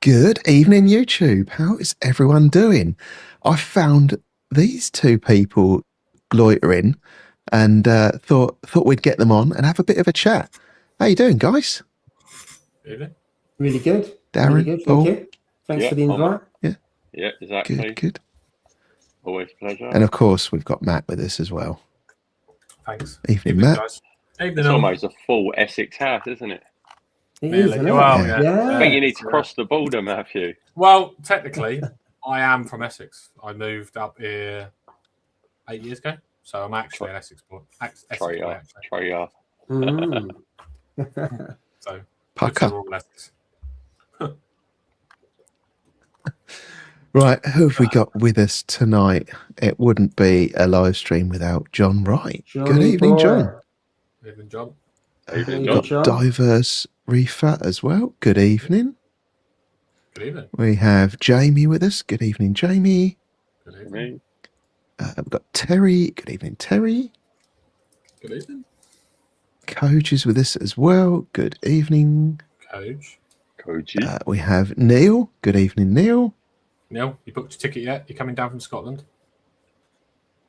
Good evening, YouTube. How is everyone doing? I found these two people loitering and thought we'd get them on and have a bit of a chat. How you doing, guys? Really good. Darren, really good. Thank you. Thanks for the invite. Yeah, exactly. Good. Always a pleasure. And of course, we've got Matt with us as well. Thanks. Evening, Matt. Guys. It's almost a full Essex house, isn't it? It is, isn't it? Yeah. I think you need to cross the border, Matthew. Well, technically, I am from Essex. I moved up here 8 years ago, so I'm actually an Essex boy. Traitor. So, Pucker. all Essex. Right, who have we got with us tonight? It wouldn't be a live stream without John Wright. Good evening, John. Good evening, John. Evening, We've got Diverse Reefer as well. Good evening. Good evening. We have Jamie with us. Good evening, Jamie. Good evening. We've got Terry. Good evening, Terry. Good evening. Coach is with us as well. Good evening. Coachy. We have Neil. Good evening, Neil. Neil, you booked your ticket yet? You're coming down from Scotland?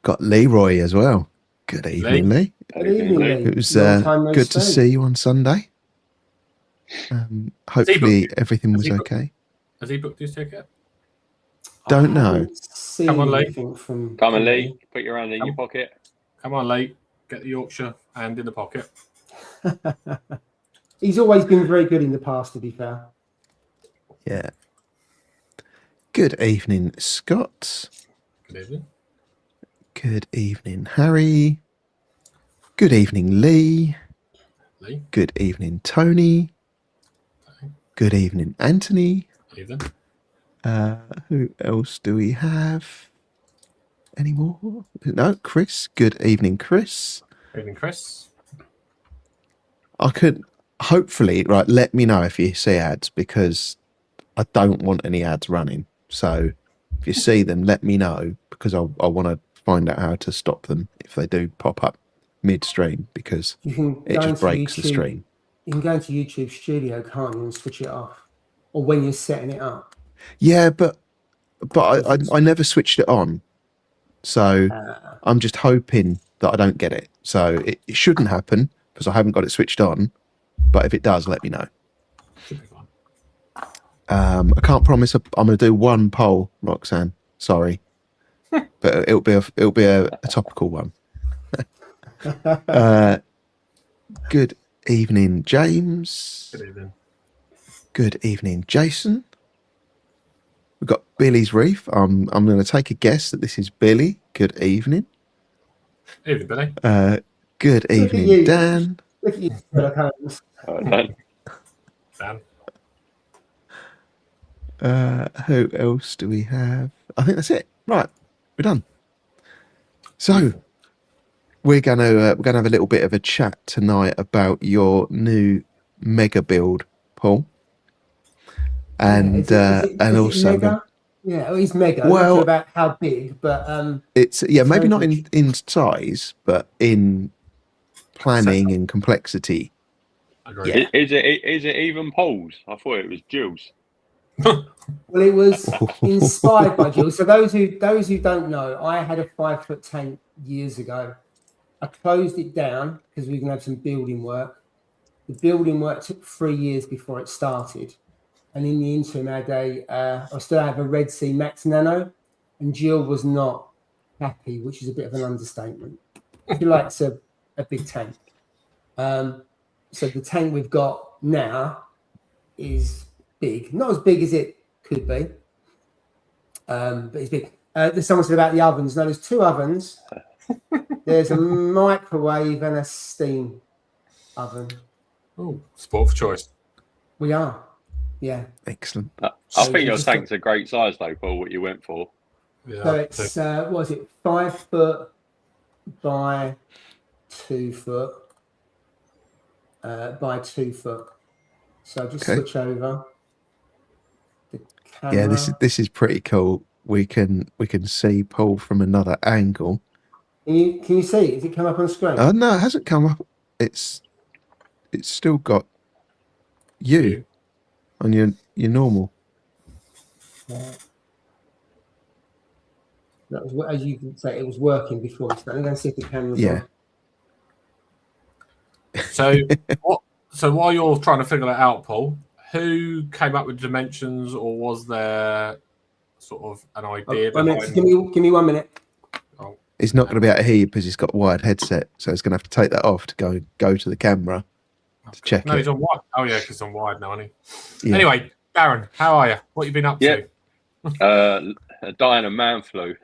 Got Leroy as well. Good evening, Lee. Good evening, Lee. It was good to see you on Sunday. Hopefully everything was okay. Has he booked his ticket? Don't know. Come on, Lee. Come on, Lee. Put your hand in your pocket. Come on, Lee. Get the Yorkshire hand in the pocket. He's always been very good in the past, to be fair. Yeah. Good evening, Scott. Good evening. Good evening, Harry. Good evening, Lee. Good evening, Tony. Good evening, Anthony. Evening. Who else do we have? Any more? No, Chris. Good evening, Chris. Good evening, Chris. I could hopefully let me know if you see ads, because I don't want any ads running. So if you see them, let me know, because I want to find out how to stop them if they do pop up mid-stream, because it just breaks the stream. You can go into YouTube Studio, can't you, and switch it off, or when you're setting it up. Yeah, but I never switched it on, so I'm just hoping that I don't get it. So it shouldn't happen because I haven't got it switched on. But if it does, let me know. I can't promise I'm going to do one poll, Roxanne. Sorry, but it'll be a topical one. Good evening, James. Good evening. Good evening, Jason. We've got Billy's Reef. I'm going to take a guess that this is Billy. Good evening. Evening, Billy. Good evening, Dan. Look at you, Dan. Who else do we have? I think that's it. Right, we're done. So we're gonna have a little bit of a chat tonight about your new mega build, Paul, and also mega? Yeah, it's mega. Well, I'm not sure about how big, but it's maybe not in size, but in planning and complexity. Agreed. Yeah. Is it even poles? I thought it was Jules. Well, it was inspired by Jill. So those who don't know, I had a 5-foot tank years ago. I closed it down because we were going to have some building work. The building work took 3 years before it started, and in the interim, I still have a Red Sea Max Nano, and Jill was not happy, which is a bit of an understatement. She likes a big tank. So the tank we've got now is big, not as big as it could be, but it's big. There's someone said about the ovens. No, there's 2 ovens. There's a microwave and a steam oven. Oh, sport for choice. We are. Yeah. Excellent. I So think you your just tank's a great size though, Paul. What you went for? Yeah. So it's what was it? 5 foot by 2 foot by 2 foot. So just Okay. switch over the camera. Yeah, this is pretty cool. We can see Paul from another angle. Can you see it? Does it come up on the screen? Oh no, it hasn't come up. It's still got you on your normal. That was, as you can say, it was working before. So I'm going to see if the camera's Yeah. on. So while you're trying to figure that out, Paul, who came up with dimensions, or was there sort of an idea behind? Give me 1 minute. Oh, He's not going to be able to hear you because he's got a wired headset, so he's going to have to take that off to go to the camera to check no, it. he's on wide. Oh yeah, because he's on wide now, isn't he? Yeah. Anyway, Darren, how are you? What have you been up to? Dying of man flu.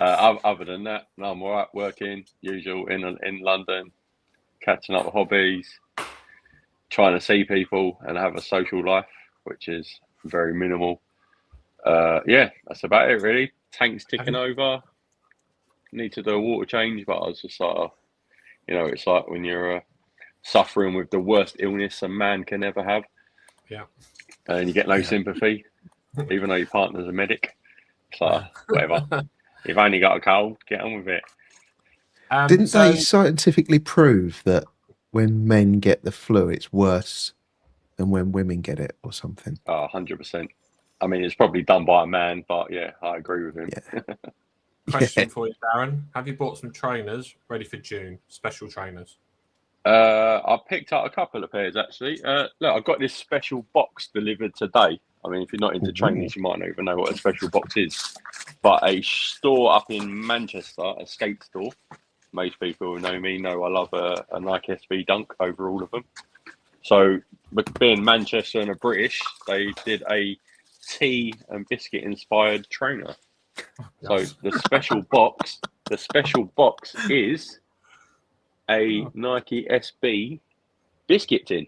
Other than that, no, I'm all right. Working, usual in London, catching up with hobbies, trying to see people and have a social life, which is very minimal. Yeah, that's about it really. Tank's ticking over. Need to do a water change, but I was just like, it's like when you're suffering with the worst illness a man can ever have. Yeah. And you get no sympathy, even though your partner's a medic. It's like, whatever. You've only got a cold, get on with it. Didn't they scientifically prove that when men get the flu, it's worse than when women get it or something? 100%. I mean, it's probably done by a man, but yeah, I agree with him. Yeah. Question for you, Darren. Have you bought some trainers ready for June? Special trainers? I picked up a couple of pairs actually. Look, I've got this special box delivered today. I mean, if you're not into trainers, you might not even know what a special box is. But a store up in Manchester, a skate store. Most people who know me know I love a Nike SB Dunk over all of them. So, being Manchester and a British, they did a tea and biscuit inspired trainer. So the special box is a Nike SB biscuit tin.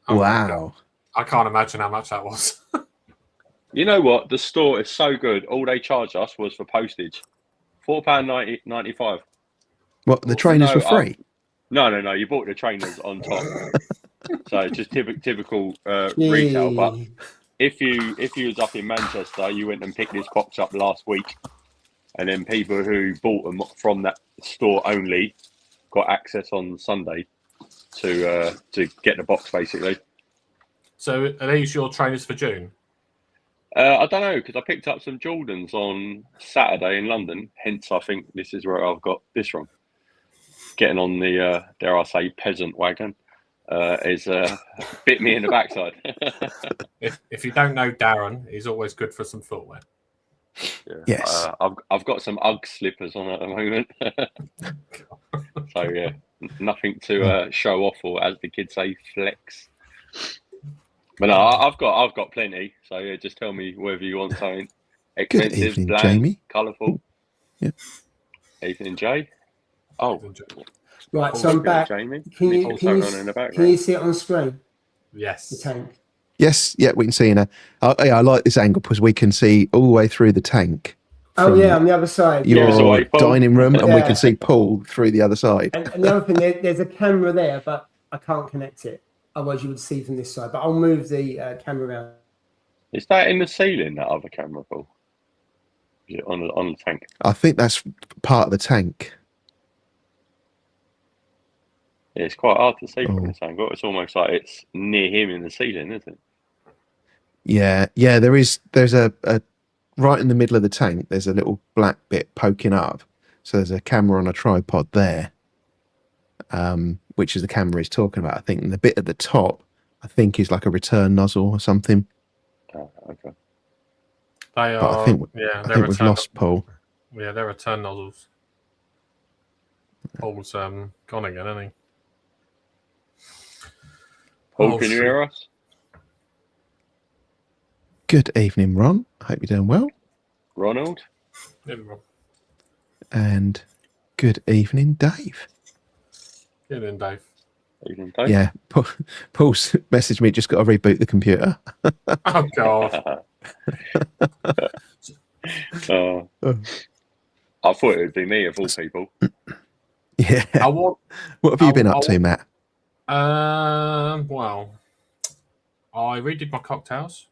Oh Wow. I can't imagine how much that was. You know what? The store is so good. All they charged us was for postage. £4.95. What, the trainers were free? No. You bought the trainers on top. So it's just typical retail. But if you was up in Manchester, you went and picked this box up last week, and then people who bought them from that store only got access on Sunday to get the box basically. So are these your trainers for June? I don't know, because I picked up some Jordans on Saturday in London. Hence, I think this is where I've got this from. Getting on the, dare I say, peasant wagon is bit me in the backside. If you don't know Darren, he's always good for some footwear. Yeah. Yes. I've got some UGG slippers on at the moment. So, yeah, nothing to show off, or as the kids say, flex. But no, I've got plenty. So yeah, just tell me whether you want something expensive, Good evening, bland, Jamie. colourful. Yeah. Evening, Jay. Oh, Right, so I'm back. Jamie. Can you see it on the screen? Yes. The tank. Yes, yeah, we can see now. I like this angle because we can see all the way through the tank. Oh yeah, on the other side. Your dining room, and we can see Paul through the other side. And the other thing, there's a camera there, but I can't connect it. Otherwise, you would see from this side. But I'll move the camera around. Is that in the ceiling, that other camera, Paul? Is it on the tank? I think that's part of the tank. Yeah, it's quite hard to see from this angle. It's almost like it's near him in the ceiling, isn't it? Yeah. There's a right in the middle of the tank. There's a little black bit poking up. So there's a camera on a tripod there, which is the camera he's talking about. I think, and the bit at the top, I think, is like a return nozzle or something. Oh, okay. They But are. I think they're we've lost Paul. Yeah, they're return nozzles. Paul's gone again, isn't he? Paul, can you hear us? Good evening, Ron. I hope you're doing well. Ronald? And good evening, Dave. Good evening, Dave. Evening, Dave. Yeah, Paul's messaged me. Just got to reboot the computer. Oh God. Oh, I thought it would be me of all people. Yeah. I want. What have you been up to, Matt? Well, I redid my cocktails.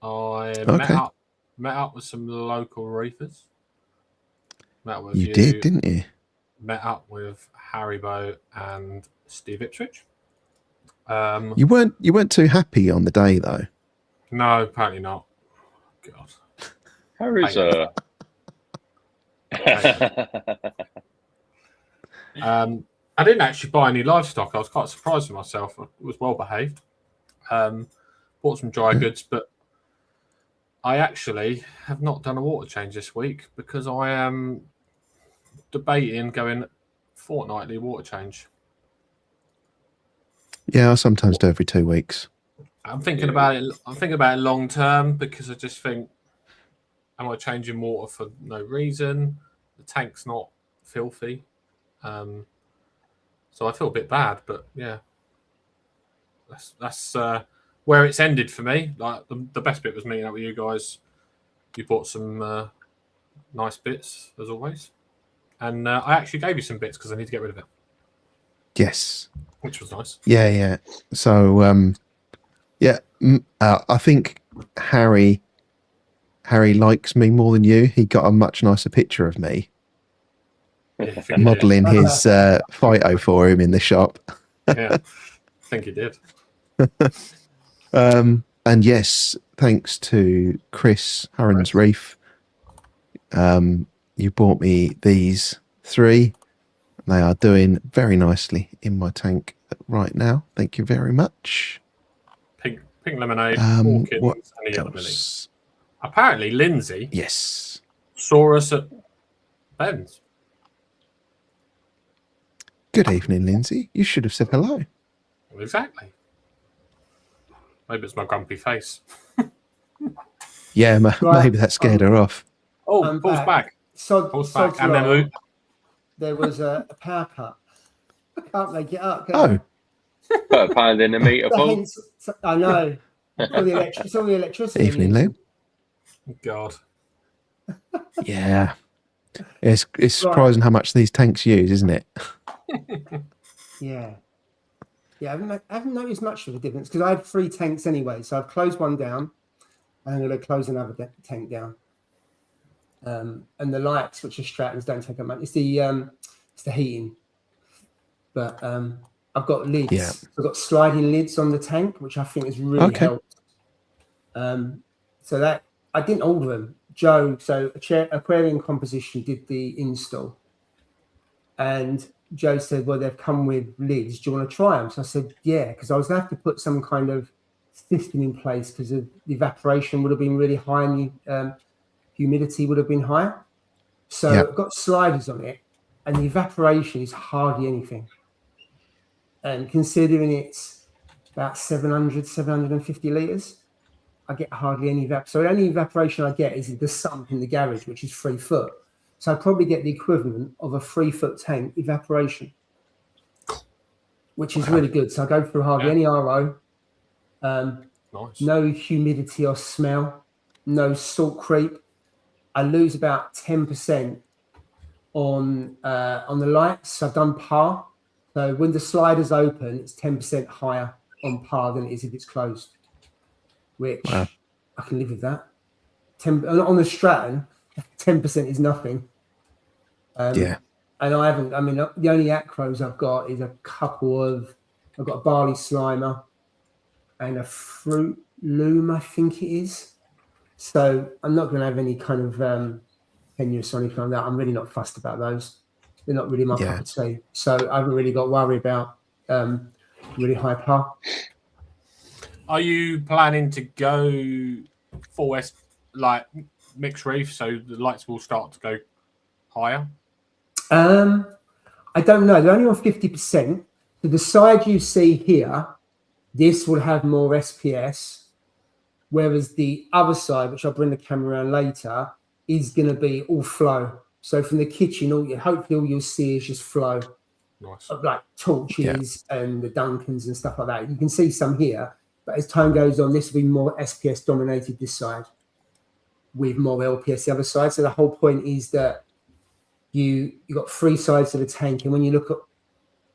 I Okay. met up with some local reefers. Met with You did, didn't you? Met up with Harry Bow and Steve Ipswich. You weren't too happy on the day though. No, apparently not. God. Harry's I didn't actually buy any livestock. I was quite surprised with myself. I was well behaved. Bought some dry goods, but I actually have not done a water change this week because I am debating going fortnightly water change. Yeah, I sometimes do every 2 weeks. I'm thinking about it. I'm thinking about it long term because I just think, am I changing water for no reason? The tank's not filthy, so I feel a bit bad. But yeah, that's where it's ended for me. Like the best bit was meeting up with you guys. You bought some nice bits as always, and I actually gave you some bits because I need to get rid of it. Yes. Which was nice. Yeah. So, I think Harry likes me more than you. He got a much nicer picture of me, modelling his Phyto for him in the shop. Yeah, I think he did. And yes, thanks to Chris Harron's Reef, you bought me these 3. They are doing very nicely in my tank right now. Thank you very much. Pink lemonade, Hawkins, what and a yellow else? Millie. Apparently, Lindsay saw us at Ben's. Good evening, Lindsay. You should have said hello. Well, exactly. Maybe it's my grumpy face. Yeah, maybe that scared her off. Oh, Paul's back. Paul's back. And then there was a power cut. I can't make it up. Put a pound in the meter, Paul. I know. It's all the electricity. Evening, Lou. God. Yeah. It's surprising how much these tanks use, isn't it? Yeah. Yeah, I haven't noticed much of a difference because I have 3 tanks anyway. So I've closed one down and I'm going to close another tank down. And the lights, which are Strattons, don't take up much. It's the heating. But I've got lids. Yeah. I've got sliding lids on the tank, which I think has really helped. So that I didn't order them. Joe, Aquarium Composition did the install, and Joe said, "Well, they've come with lids. Do you want to try them?" So I said, "Yeah," because I was going to have to put some kind of system in place because the evaporation would have been really high and the humidity would have been higher. So I've got sliders on it, and the evaporation is hardly anything. And considering it's about 750 litres, I get hardly any evaporation. So the only evaporation I get is the sump in the garage, which is 3 foot. So I probably get the equivalent of a 3 foot tank evaporation, which is really good. So I go through hardly any RO, no humidity or smell, no salt creep. I lose about 10% on the lights. I've done par. So when the slider's open, it's 10% higher on par than it is if it's closed, which I can live with that. On the Stratton, 10% is nothing. And the only acros I've got is I've got a barley slimer and a fruit loom, I think it is. So I'm not going to have any kind of tenuous or anything like that. I'm really not fussed about those. They're not really my cup of tea. So I haven't really got to worry about really high par. Are you planning to go full like mixed reef so the lights will start to go higher? I don't know. They're only on 50%. So the side you see here, this will have more SPS, whereas the other side, which I'll bring the camera around later, is going to be all flow. So from the kitchen, hopefully all you'll see is just flow. Nice. of like torches and the Duncans and stuff like that. You can see some here, but as time goes on, this will be more SPS dominated this side, with more LPS the other side. So the whole point is that you got three sides of the tank, and when you look at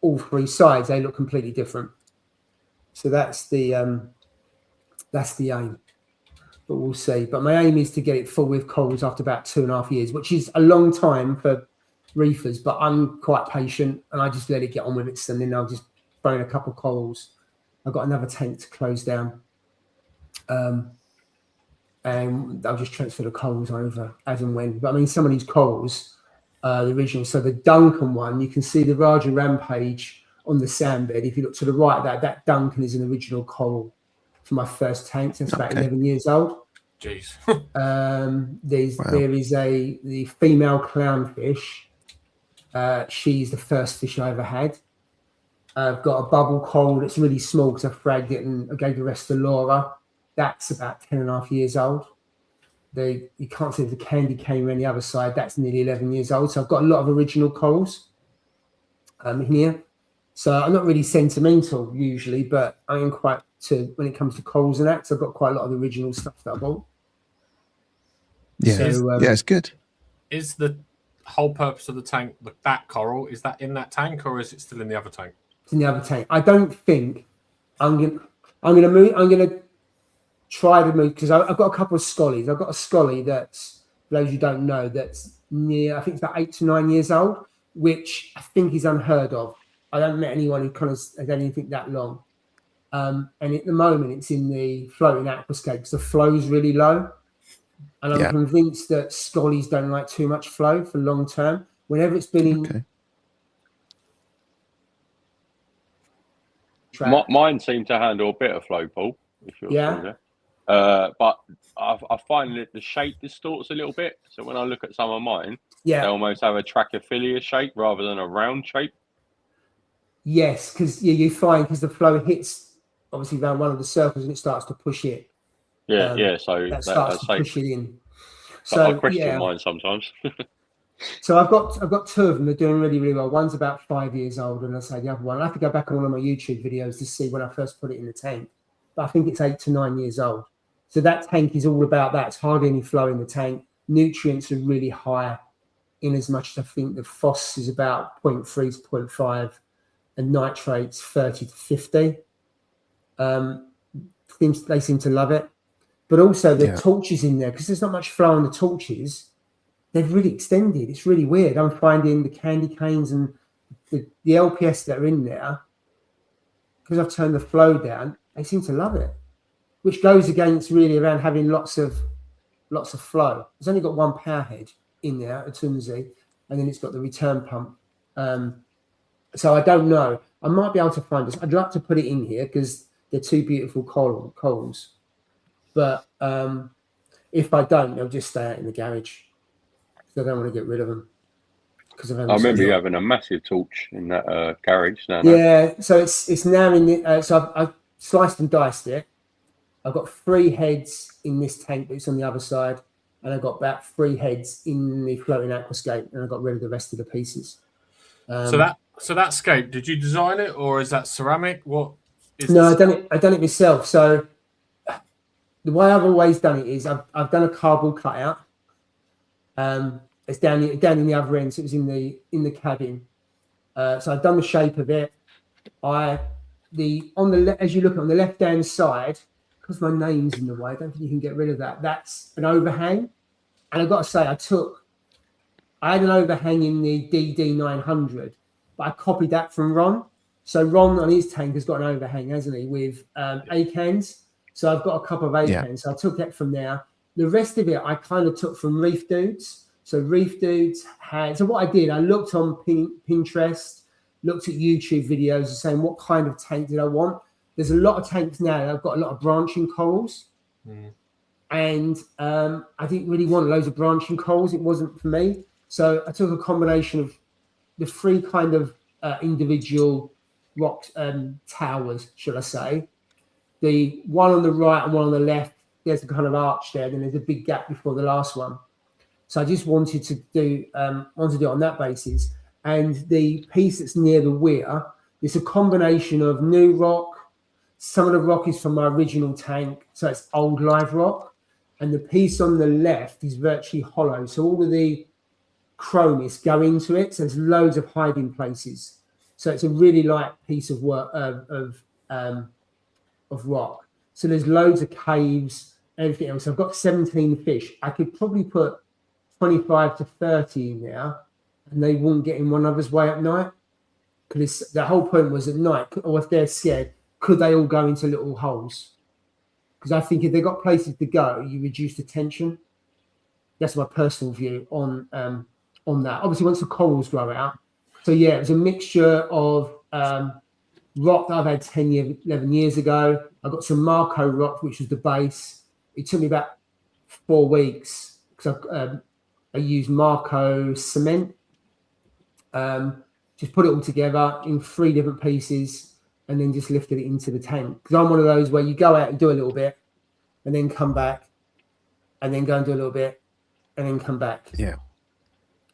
all three sides, they look completely different. So that's the aim. But we'll see. But my aim is to get it full with corals after about 2.5 years, which is a long time for reefers. But I'm quite patient, and I just let it get on with it. And then I'll just throw in a couple of corals. I've got another tank to close down. And I'll just transfer the corals over as and when. But I mean, some of these corals, the original, so the Duncan one, you can see the Raja Rampage on the sand bed. If you look to the right, that Duncan is an original coral for my first tank. So it's about 11 years old. Jeez. There is the female clownfish. She's the first fish I ever had. I've got a bubble coral that's really small because I fragged it and I gave the rest to Laura. That's about 10.5 years old. You can't see the candy cane on the other side. That's nearly 11 years old. So I've got a lot of original corals here. So I'm not really sentimental usually, but I am quite when it comes to corals and that. So I've got quite a lot of original stuff that I bought. Yeah, so, it's good. Is the whole purpose of the tank, that coral, is that in that tank or is it still in the other tank? It's in the other tank. I don't think I'm gonna move. I'm gonna try to move because I've got a couple of scollies. I've got a scolly that's, for those you don't know, that's near, I think it's about 8 to 9 years old, which I think is unheard of. I haven't met anyone who kind of has had anything that long. And at the moment, it's in the floating aquascape because the flow is really low. And I'm convinced that scollies don't like too much flow for long term. Whenever it's been in... Mine seem to handle a bit of flow, Paul, if you're stronger. But I find that the shape distorts a little bit. So when I look at some of mine, they almost have a trachyphilia shape rather than a round shape. Yes, because you find because the flow hits obviously around one of the circles and it starts to push it. So that starts to push it in. So I question mine sometimes. So I've got two of them. They're doing really, really well. One's about 5 years old, and I say the other one. I have to go back on one of my YouTube videos to see when I first put it in the tank. But I think it's 8 to 9 years old. So that tank is all about that. It's hardly any flow in the tank. Nutrients are really high, in as much as I think the phos is about 0.3 to 0.5, and nitrates 30 to 50. They seem to love it. But also the torches in there, because there's not much flow on the torches, they've really extended. It's really weird. I'm finding the candy canes and the LPS that are in there, because I've turned the flow down, they seem to love it, which goes against really around having lots of flow. It's only got one power head in there, a Tunzi, and then it's got the return pump. So I don't know. I might be able to find this. I'd like to put it in here because they're two beautiful corals. But if I don't, they'll just stay out in the garage. So I don't want to get rid of them. I remember you having a massive torch in that garage. So it's now in the... so I've sliced and diced it. I've got 3 heads in this tank, but it's on the other side. And I've got about 3 heads in the floating aquascape, and I got rid of the rest of the pieces. So that scape, did you design it, or is that ceramic? What? No, I've done it myself. So the way I've always done it is I've done a cardboard cutout. It's down in the other end, so it was in the cabin. So I've done the shape of it. As you look on the left hand side, because my name's in the way, I don't think you can get rid of that. That's an overhang, and I've got to say I had an overhang in the DD900, but I copied that from Ron. So Ron on his tank has got an overhang, hasn't he, with acans. So I've got a couple of acans. So I took that from there. The rest of it I kind of took from Reef Dudes. So Reef Dudes so what I did, I looked on Pinterest, looked at YouTube videos saying what kind of tank did I want. There's a lot of tanks now that have got a lot of branching corals. And I didn't really want loads of branching corals. It wasn't for me. So I took a combination of the 3 kind of individual rock towers, should I say. The one on the right and one on the left, there's a kind of arch there, then there's a big gap before the last one. So I just wanted to do it on that basis. and the piece that's near the weir, it's a combination of new rock. Some of the rock is from my original tank, so it's old live rock. And the piece on the left is virtually hollow. So all of the chromis go into it. So there's loads of hiding places. So it's a really light piece of work of rock. So there's loads of caves, everything else. I've got 17 fish. I could probably put 25 to 30 in there, and they wouldn't get in one another's way at night. Because the whole point was at night, or if they're scared, could they all go into little holes? Because I think if they've got places to go, you reduce the tension. That's my personal view on that. Obviously, once the corals grow out. So, yeah, it was a mixture of rock that I've had 11 years ago. I got some Marco rock, which was the base. It took me about 4 weeks because I used Marco cement. Just put it all together in 3 different pieces and then just lifted it into the tank. Because I'm one of those where you go out and do a little bit and then come back and then go and do a little bit and then come back. Yeah.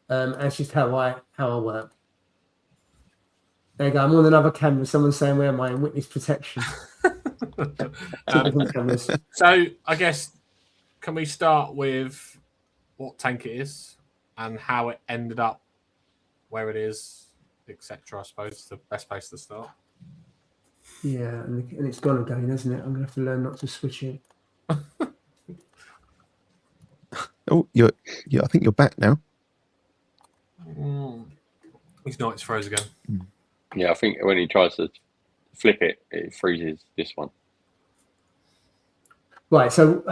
And it's just how I work. There you go. I'm on another camera. Someone's saying, where am I? In witness protection. 2 different cameras. So I guess, can we start with what tank it is and how it ended up where it is, etc. I suppose it's the best place to start. Yeah, and it's gone again, isn't it? I'm going to have to learn not to switch it. Oh, I think you're back now. He's not. It's froze again. Yeah, I think when he tries to flip it, it freezes this one. Right. So,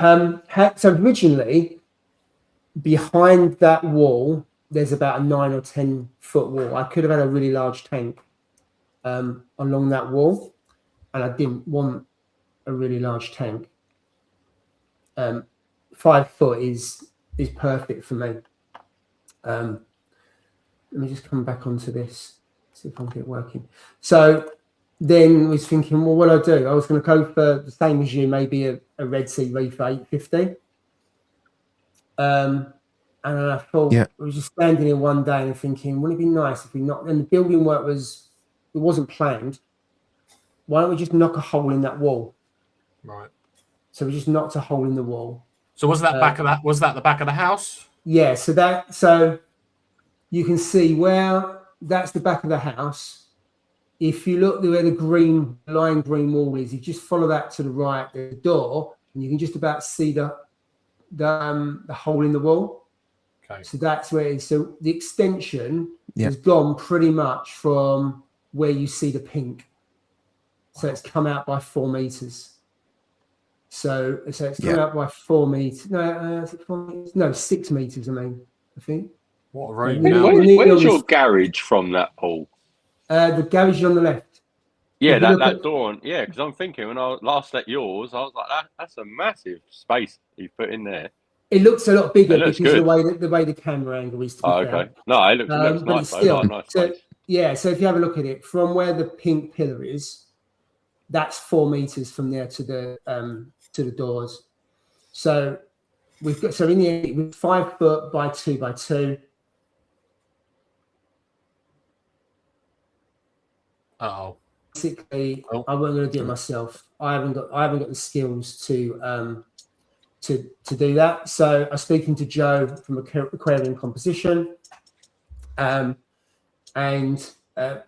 so originally, behind that wall, there's about a 9 or 10 foot wall. I could have had a really large tank along that wall, and I didn't want a really large tank. 5 foot is perfect for me. Let me just come back onto this, see if I can get it working. So then I was thinking, well, what do I do? I was going to go for the same as you, maybe a Red Sea Reef 850. And I thought, I was just standing here one day and thinking, wouldn't it be nice if we not, and the building work wasn't planned. Why don't we just knock a hole in that wall? Right. So we just knocked a hole in the wall. So was that was that the back of the house? Yeah. So you can see where that's the back of the house. If you look where the lime green wall is, you just follow that to the right, the door, and you can just about see the hole in the wall. Okay. So that's where it is. So the extension has gone pretty much from where you see the pink. So it's come out by 4 meters. So it's come out by 4 meters. No, is it 4 meters? No, 6 meters. I think. What a room! Where's your garage from that, Paul? The garage is on the left. Yeah, that door. Yeah, because I'm thinking when I last let yours, I was like, that's a massive space you've put in there. It looks a lot bigger because the way the camera angle is. Okay. No, it looks nice. Still, nice space. Yeah, so if you have a look at it, from where the pink pillar is, that's 4 meters from there to the doors. So we've got in the end, with 5 foot by 2 by 2. Basically, I wasn't going to do it myself. I haven't got the skills to do that. So I was speaking to Joe from Aquarium Composition, and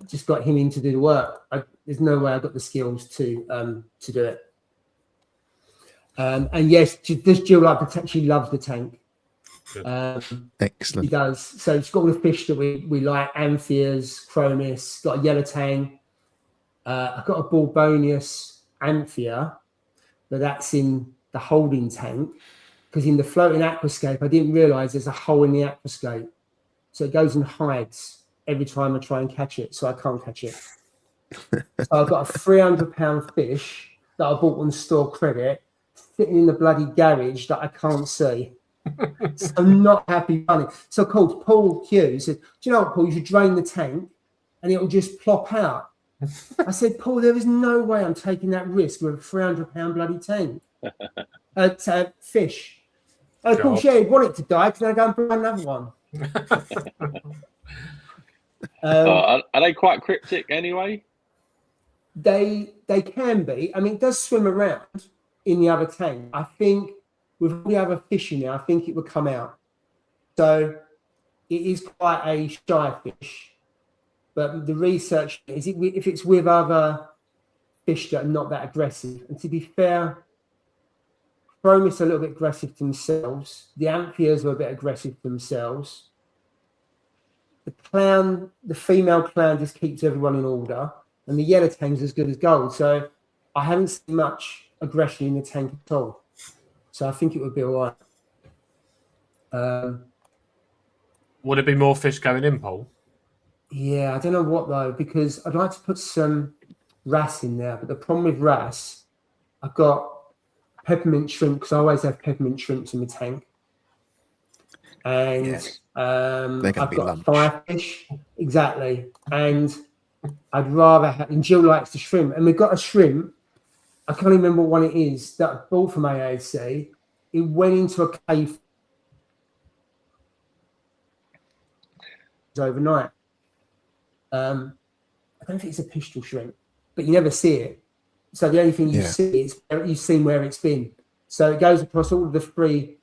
just got him in to do the work. There's no way I got the skills to do it. And yes, this Jill she loves the tank. Excellent. She does. So she's got all the fish that we like: amphias, chromis. Got a yellow tang. I've got a Bulbonius amphia, but that's in the holding tank, because in the floating aquascape, I didn't realise there's a hole in the aquascape. So it goes and hides every time I try and catch it, so I can't catch it. So I've got a £300 fish that I bought on store credit sitting in the bloody garage that I can't see. So I'm not happy running. So I called Paul Q, said, do you know what, Paul, you should drain the tank and it'll just plop out. I said, Paul, there is no way I'm taking that risk with a £300 bloody tank. Fish. Oh, Paul, yeah, want it to die, because I go and buy another one. Are they quite cryptic anyway? They can be. I mean, it does swim around in the other tank. I think with all the other fish in there, I think it would come out. So it is quite a shy fish. But the research is if it's with other fish that are not that aggressive. And to be fair, chromis are a little bit aggressive themselves. The amphias are a bit aggressive themselves. The clown, the female clown, just keeps everyone in order. And the yellow tank's as good as gold. So I haven't seen much aggression in the tank at all. So I think it would be all right. Would it be more fish going in, Paul? Yeah, I don't know what though, because I'd like to put some wrasse in there. But the problem with wrasse, I've got peppermint shrimp, because I always have peppermint shrimps in the tank. And Yes. I've got lunch. 5 fish. Exactly. And I'd rather have, and Jill likes the shrimp. And we've got a shrimp, I can't remember what one it is, that I bought from AAC. It went into a cave overnight. I don't think it's a pistol shrimp, but you never see it. So the only thing you see is you've seen where it's been. So it goes across all of the 3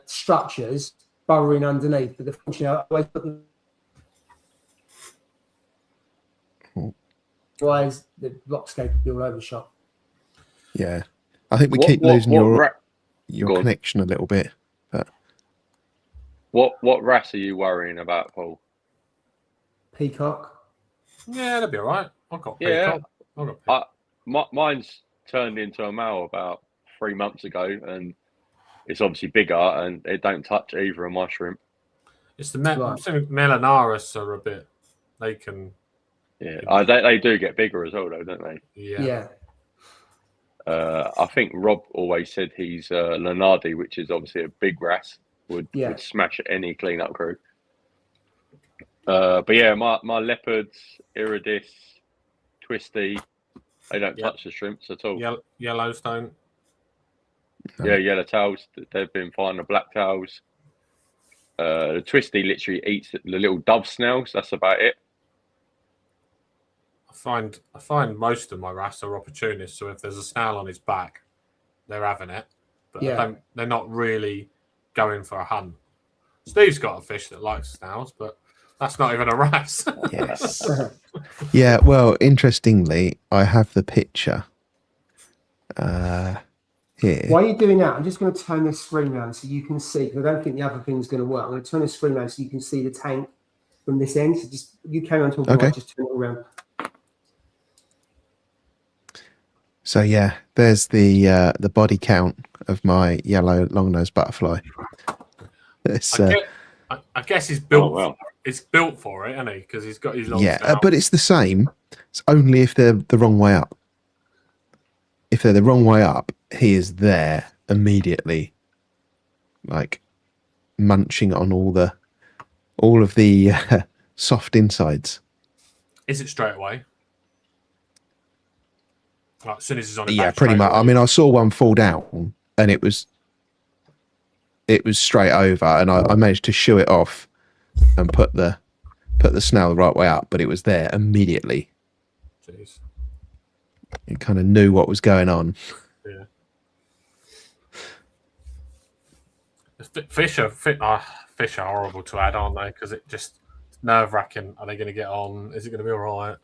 structures, burrowing underneath. But the function, I always put them. Otherwise, the rockscape would be all over the shop. Yeah, I think we keep losing your connection a little bit. But what wrasse are you worrying about, Paul? Peacock. Yeah, that'd be all right. I've got Yeah, peacock. I've got peacock. Mine's turned into a male about 3 months ago, and it's obviously bigger, and it don't touch either of my shrimp. It's the Melanaris are a bit. They can. Yeah, they do get bigger as well, though, don't they? Yeah. I think Rob always said he's Lenardi, which is obviously a big wrasse, would smash any cleanup crew. But yeah, my leopards, iridis, twisty, they don't touch the shrimps at all. Yellowstone. Yeah, yellow tails. They've been fine. The black tails. The twisty literally eats the little dove snails. That's about it. I find most of my wrasse are opportunists. So if there's a snail on his back, they're having it. But they're not really going for a hunt. Steve's got a fish that likes snails, but that's not even a wrasse. Yes. Yeah, well, interestingly, I have the picture here. While you're doing that, I'm just going to turn this screen around so you can see, because I don't think the other thing's going to work. I'm going to turn the screen around so you can see the tank from this end. So just, you carry on talking, I'll just turn it around. So yeah, there's the body count of my yellow long-nosed butterfly. I guess he's built. Oh, well. It's built for it, isn't he? Because he's got his long. Yeah, but it's the same. It's only if they're the wrong way up. If they're the wrong way up, he is there immediately, like munching on all of the soft insides. Is it straight away? Like, as soon as he's on it. Yeah, pretty much. I mean, I saw one fall down, and it was straight over, and I managed to shoo it off and put the snail the right way up, but it was there immediately. Jeez. It kind of knew what was going on. Yeah. Fish are horrible to add, aren't they? Because it just nerve-wracking. Are they going to get on? Is it going to be all right?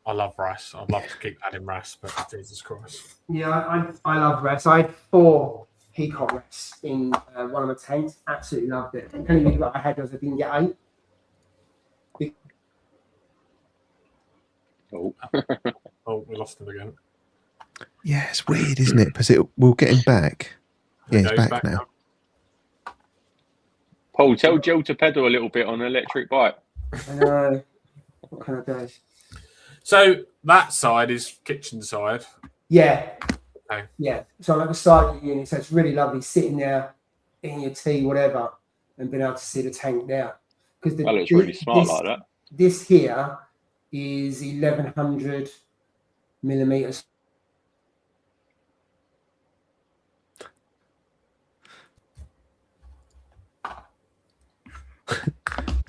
I love wrasse. I'd love to keep adding wrasse, but Jesus Christ. Yeah, I love wrasse. I had 4 peacock wrasse in one of my tanks. Absolutely loved it. The only thing that I had was I didn't get 8. Oh, we lost him again. Yeah, it's weird, isn't it? Because we'll get him back. Yeah, he's back now. Paul, tell Jill to pedal a little bit on an electric bike. I know. What can I do? So that side is kitchen side. Yeah. Okay. Yeah. So I'm at the side of the unit, so it's really lovely sitting there, eating your tea, whatever, and being able to see the tank there. Because that looks really smart like that. This here is 1100 millimeters.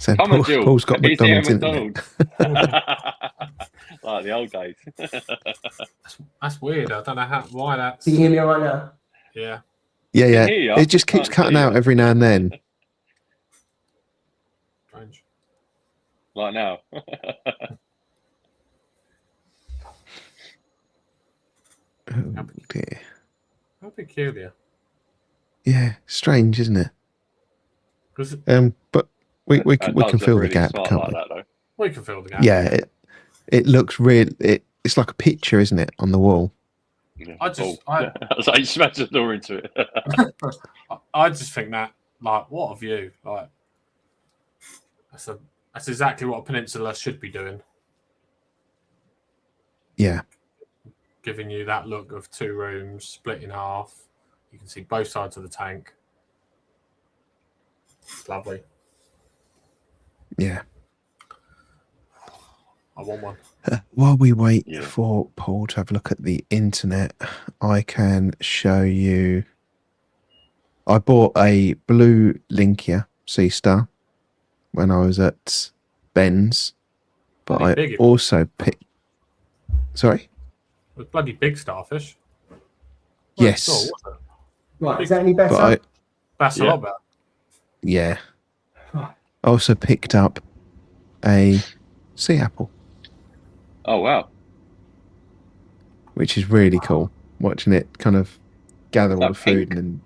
So Come on, Jill. Paul's got He's here at McDonald's internet. McDonald's. Like the old days. That's weird. I don't know why that's. Can you hear me right now? Yeah. Yeah, can yeah. hear ya. It just keeps Can't cutting see out ya. every now and then. Strange. Like now. Oh, dear. How peculiar. Yeah, strange, isn't it? Because But we That can does look fill the really gap, smart can't like we? that, though. we can fill the gap. Yeah, it looks real. It's like a picture, isn't it, on the wall? Yeah. I just- Oh. I was like, you smashed the door into it. I just think that, like, what a view. Like, that's exactly what a peninsula should be doing. Yeah, Giving you that look of 2 rooms split in half. You can see both sides of the tank. It's lovely. yeah. I want one. While we wait Yeah. for Paul to have a look at the internet, I can show you. I bought a blue Linkia Sea Star when I was at Ben's, but Bloody I big it also picked. Sorry. It was bloody big starfish. Yes. Well, was it? Right, is that any better? But That's a Yeah. lot better. yeah. Right. I also picked up a sea apple, Oh, wow. which is really cool. Watching it kind of gather all that the food pink? and then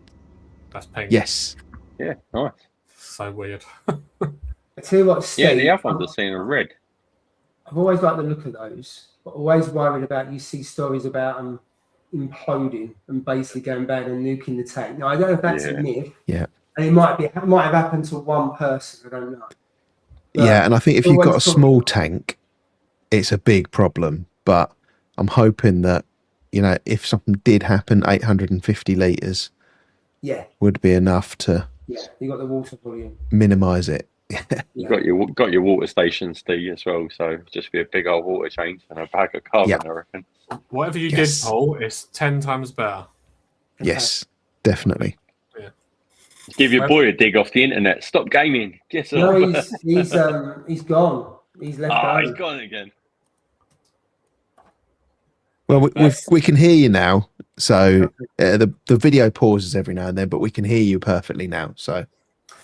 That's pink. yes, Yeah, nice. So weird. I tell you what, Steve, Yeah, the other ones are seeing a red. I've always liked the look of those, but always worried about you see stories about them imploding and basically going bad and nuking the tank. Now I don't know if that's a Yeah. myth. Yeah. And it might have happened to one person. I don't know. But yeah. And I think if you've got a always talk- small tank, it's a big problem. But I'm hoping that, you know, if something did happen, 850 litres Yeah, would be enough to yeah. You got the water volume. minimise it. You've got your water station, Steve, as well. So just be a big old water change and a bag of carbon, Yeah. I reckon. Whatever you Yes. did, Paul, is 10 times better. Yes, definitely. Give your boy a dig off the internet. Stop gaming. Get No, off. he's gone. He's left. Oh, home. he's gone again. Well, That's- we can hear you now. So the video pauses every now and then, but we can hear you perfectly now. So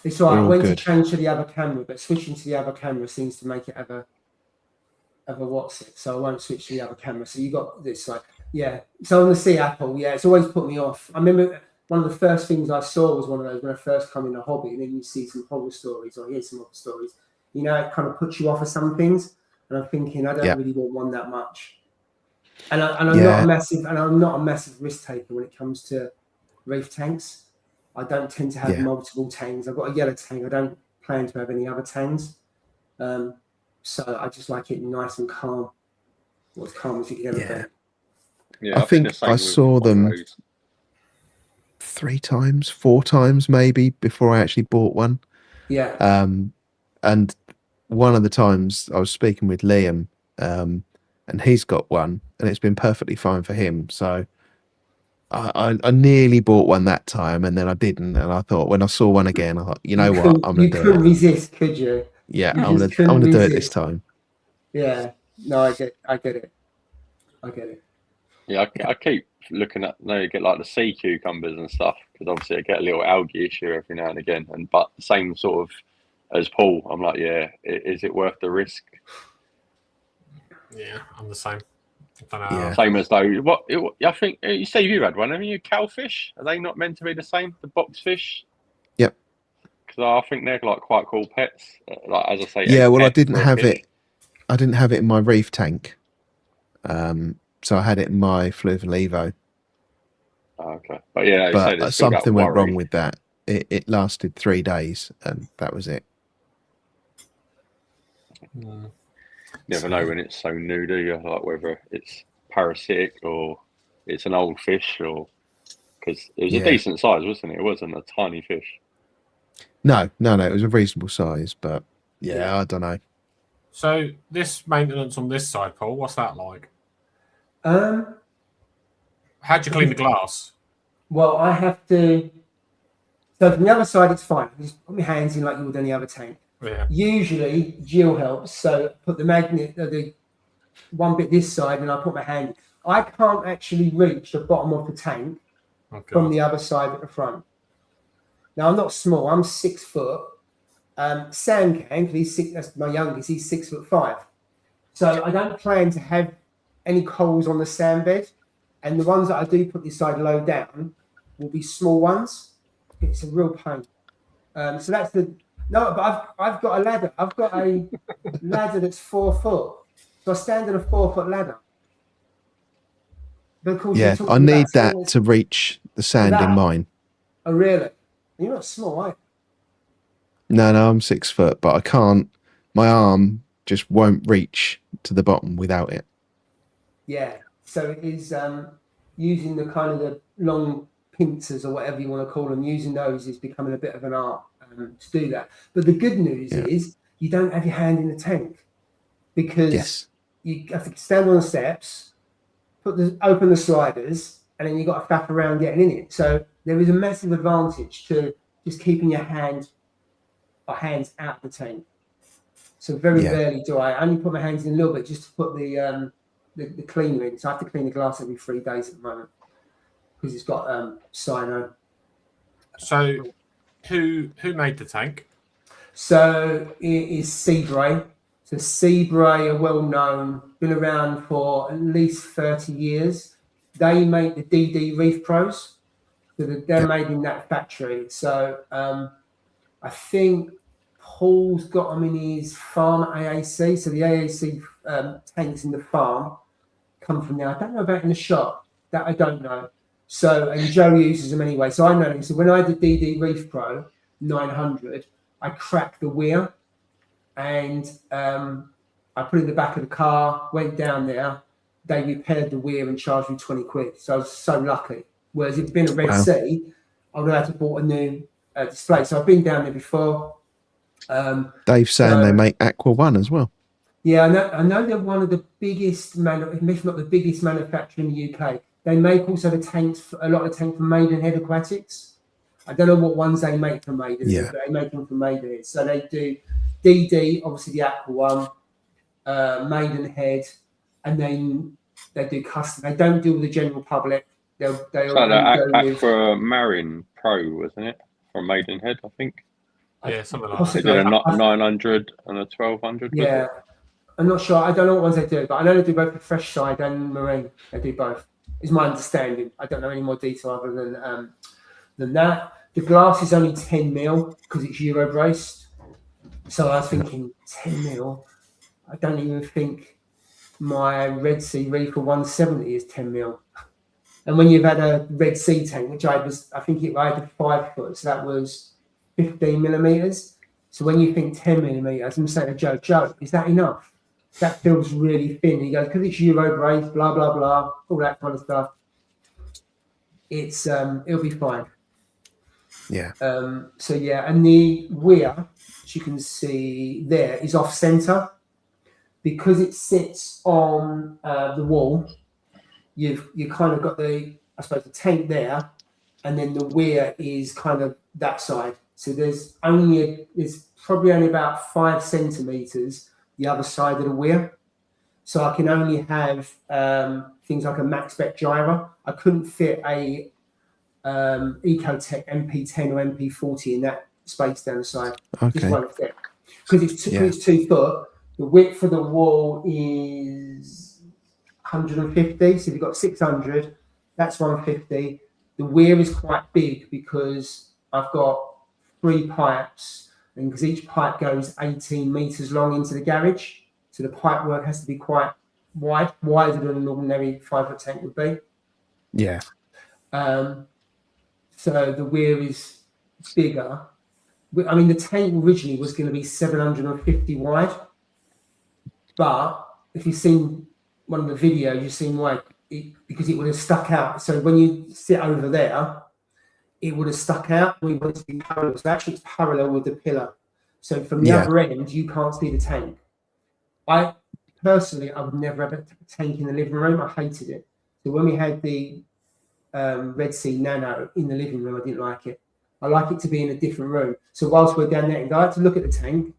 It's all right. We're I all went good. to change to the other camera, but switching to the other camera seems to make it have a what's it. So I won't switch to the other camera. So you got this like, yeah. So on the Sea Apple, yeah, it's always put me off. I remember one of the first things I saw was one of those when I first come in the hobby, and then you see some horror stories or hear some horror stories. You know, it kind of puts you off of some things. And I'm thinking, I don't Yeah. really want one that much. And I'm Yeah. not a massive risk taker when it comes to reef tanks. I don't tend to have Yeah. multiple tanks. I've got a yellow tank. I don't plan to have any other tanks. So I just like it nice and calm. Well, as calm as you can ever Yeah. be. Yeah, I think the same I with saw one of them those. 3 times, 4 times maybe before I actually bought one. Yeah. And one of the times I was speaking with Liam, and he's got one, and it's been perfectly fine for him. So I nearly bought one that time, and then I didn't. And I thought when I saw one again, I thought, you know what, I'm You gonna do couldn't it. resist, could you? Yeah, you I'm just gonna couldn't do it this resist. time. Yeah. No, I get it. Yeah, I keep looking at, you get like the sea cucumbers and stuff, because obviously I get a little algae issue every now and again. But the same sort of as Paul, I'm like, yeah, is it worth the risk? Yeah, I'm the same. I don't know. Yeah. Same as though, I think you say you had one, haven't you? Cowfish? Are they not meant to be the same? The boxfish? Yep. Because I think they're like quite cool pets. Like as I say, Yeah, well, I pets didn't for a have fish. it. I didn't have it in my reef tank, so I had it in my Fluvial Evo. Oh, okay, but yeah, you say But there's still that something went worry. wrong with that. It lasted 3 days, and that was it. Mm. Never know when it's so new, do you? Like whether it's parasitic or it's an old fish, or because it was Yeah. a decent size, wasn't it? It wasn't a tiny fish. No, it was a reasonable size, but yeah. I don't know. So this maintenance on this side, Paul, what's that like? Um. How'd you clean the glass? Well, I have to. So from the other side, it's fine. I just put my hands in like you would any other tank. Yeah. Usually Jill helps, so put the magnet, the one bit this side, and I put my hand. I can't actually reach the bottom of the tank from the other side at the front. Now I'm not small. I'm 6 foot. Sam can, because he's 6. That's my youngest. He's 6'5". So I don't plan to have any coals on the sand bed, and the ones that I do put this side low down will be small ones. It's a real pain. So that's the no, but I've got a ladder. I've got a ladder that's 4 foot. So I stand on a 4 foot ladder. But of course, Yeah, I need that to reach the sand in mine. Oh, really? You're not small, are you? No, I'm 6 foot, but I can't. My arm just won't reach to the bottom without it. Yeah. So it is using the kind of the long pincers or whatever you want to call them. Using those is becoming a bit of an art to do that. But the good news is you don't have your hand in the tank because you have to stand on the steps, open the sliders, and then you've got to faff around getting in it. So there is a massive advantage to just keeping your hands out of the tank. So very rarely do I only put my hands in a little bit just to put the cleaner in. So I have to clean the glass every 3 days at the moment because it's got cyano. So who made the tank? So it is Seabray. So Seabray are well known, been around for at least 30 years. They make the DD Reef Pros. So they're made in that factory. So I think Paul's got them in his farm at AAC. So the AAC tanks in the farm come from there. I don't know about in the shop. That I don't know. So, and Joe uses them anyway. So I know them. So when I did DD Reef Pro 900, I cracked the weir and I put it in the back of the car, went down there. They repaired the weir and charged me 20 quid. So I was so lucky. Whereas if it'd been a Red Sea, I would have had to bought a new display. So I've been down there before. Dave's saying they make Aqua One as well. Yeah, I know they're one of the biggest, if not the biggest manufacturer in the UK. They make also the tanks, a lot of tanks for Maidenhead Aquatics. I don't know what ones they make for Maidenhead, but they make them for Maidenhead. So they do DD, obviously the Aqua One, Maidenhead, and then they do custom. They don't deal with the general public. They'll the Aqua Marine Pro, wasn't it? From Maidenhead, I think. Yeah, something like that. They did a 900 and a 1200. Yeah, I'm not sure. I don't know what ones they do, but I know they do both the fresh side and marine. They do both. Is my understanding. I don't know any more detail other than that. The glass is only 10 mil because it's Euro braced. So I was thinking 10 mil. I don't even think my Red Sea Reefer 170 is 10 mil. And when you've had a Red Sea tank, which I think I had a 5 foot, so that was 15 millimeters. So when you think 10 millimeters, I'm saying to Joe, is that enough? That feels really thin. He goes, because it's Euro braced, blah, blah, blah, all that kind of stuff. It's it'll be fine. Yeah. So yeah, and the weir, as you can see there, is off center because it sits on the wall. You kind of got the tank there, and then the weir is kind of that side. So there's probably only about 5 centimeters the other side of the weir. So I can only have things like a max spec gyro. I couldn't fit a Ecotech MP10 or MP40 in that space down the side. Okay. Just won't fit because it's 2 foot. The width for the wall is 150. So if you've got 600, that's 150. The weir is quite big because I've got 3 pipes, and because each pipe goes 18 meters long into the garage, so the pipe work has to be quite wide, wider than an ordinary 5 foot tank would be. Yeah. So the weir is bigger. I mean, the tank originally was going to be 750 wide, but if you've seen one of the videos, you've seen why because it would have stuck out. So when you sit over there, it would have stuck out. We want it to be parallel. So actually, it's parallel with the pillar. So from the other end, you can't see the tank. I would never have a tank in the living room. I hated it. So when we had the Red Sea Nano in the living room, I didn't like it. I like it to be in a different room. So whilst we're down there, I like to look at the tank,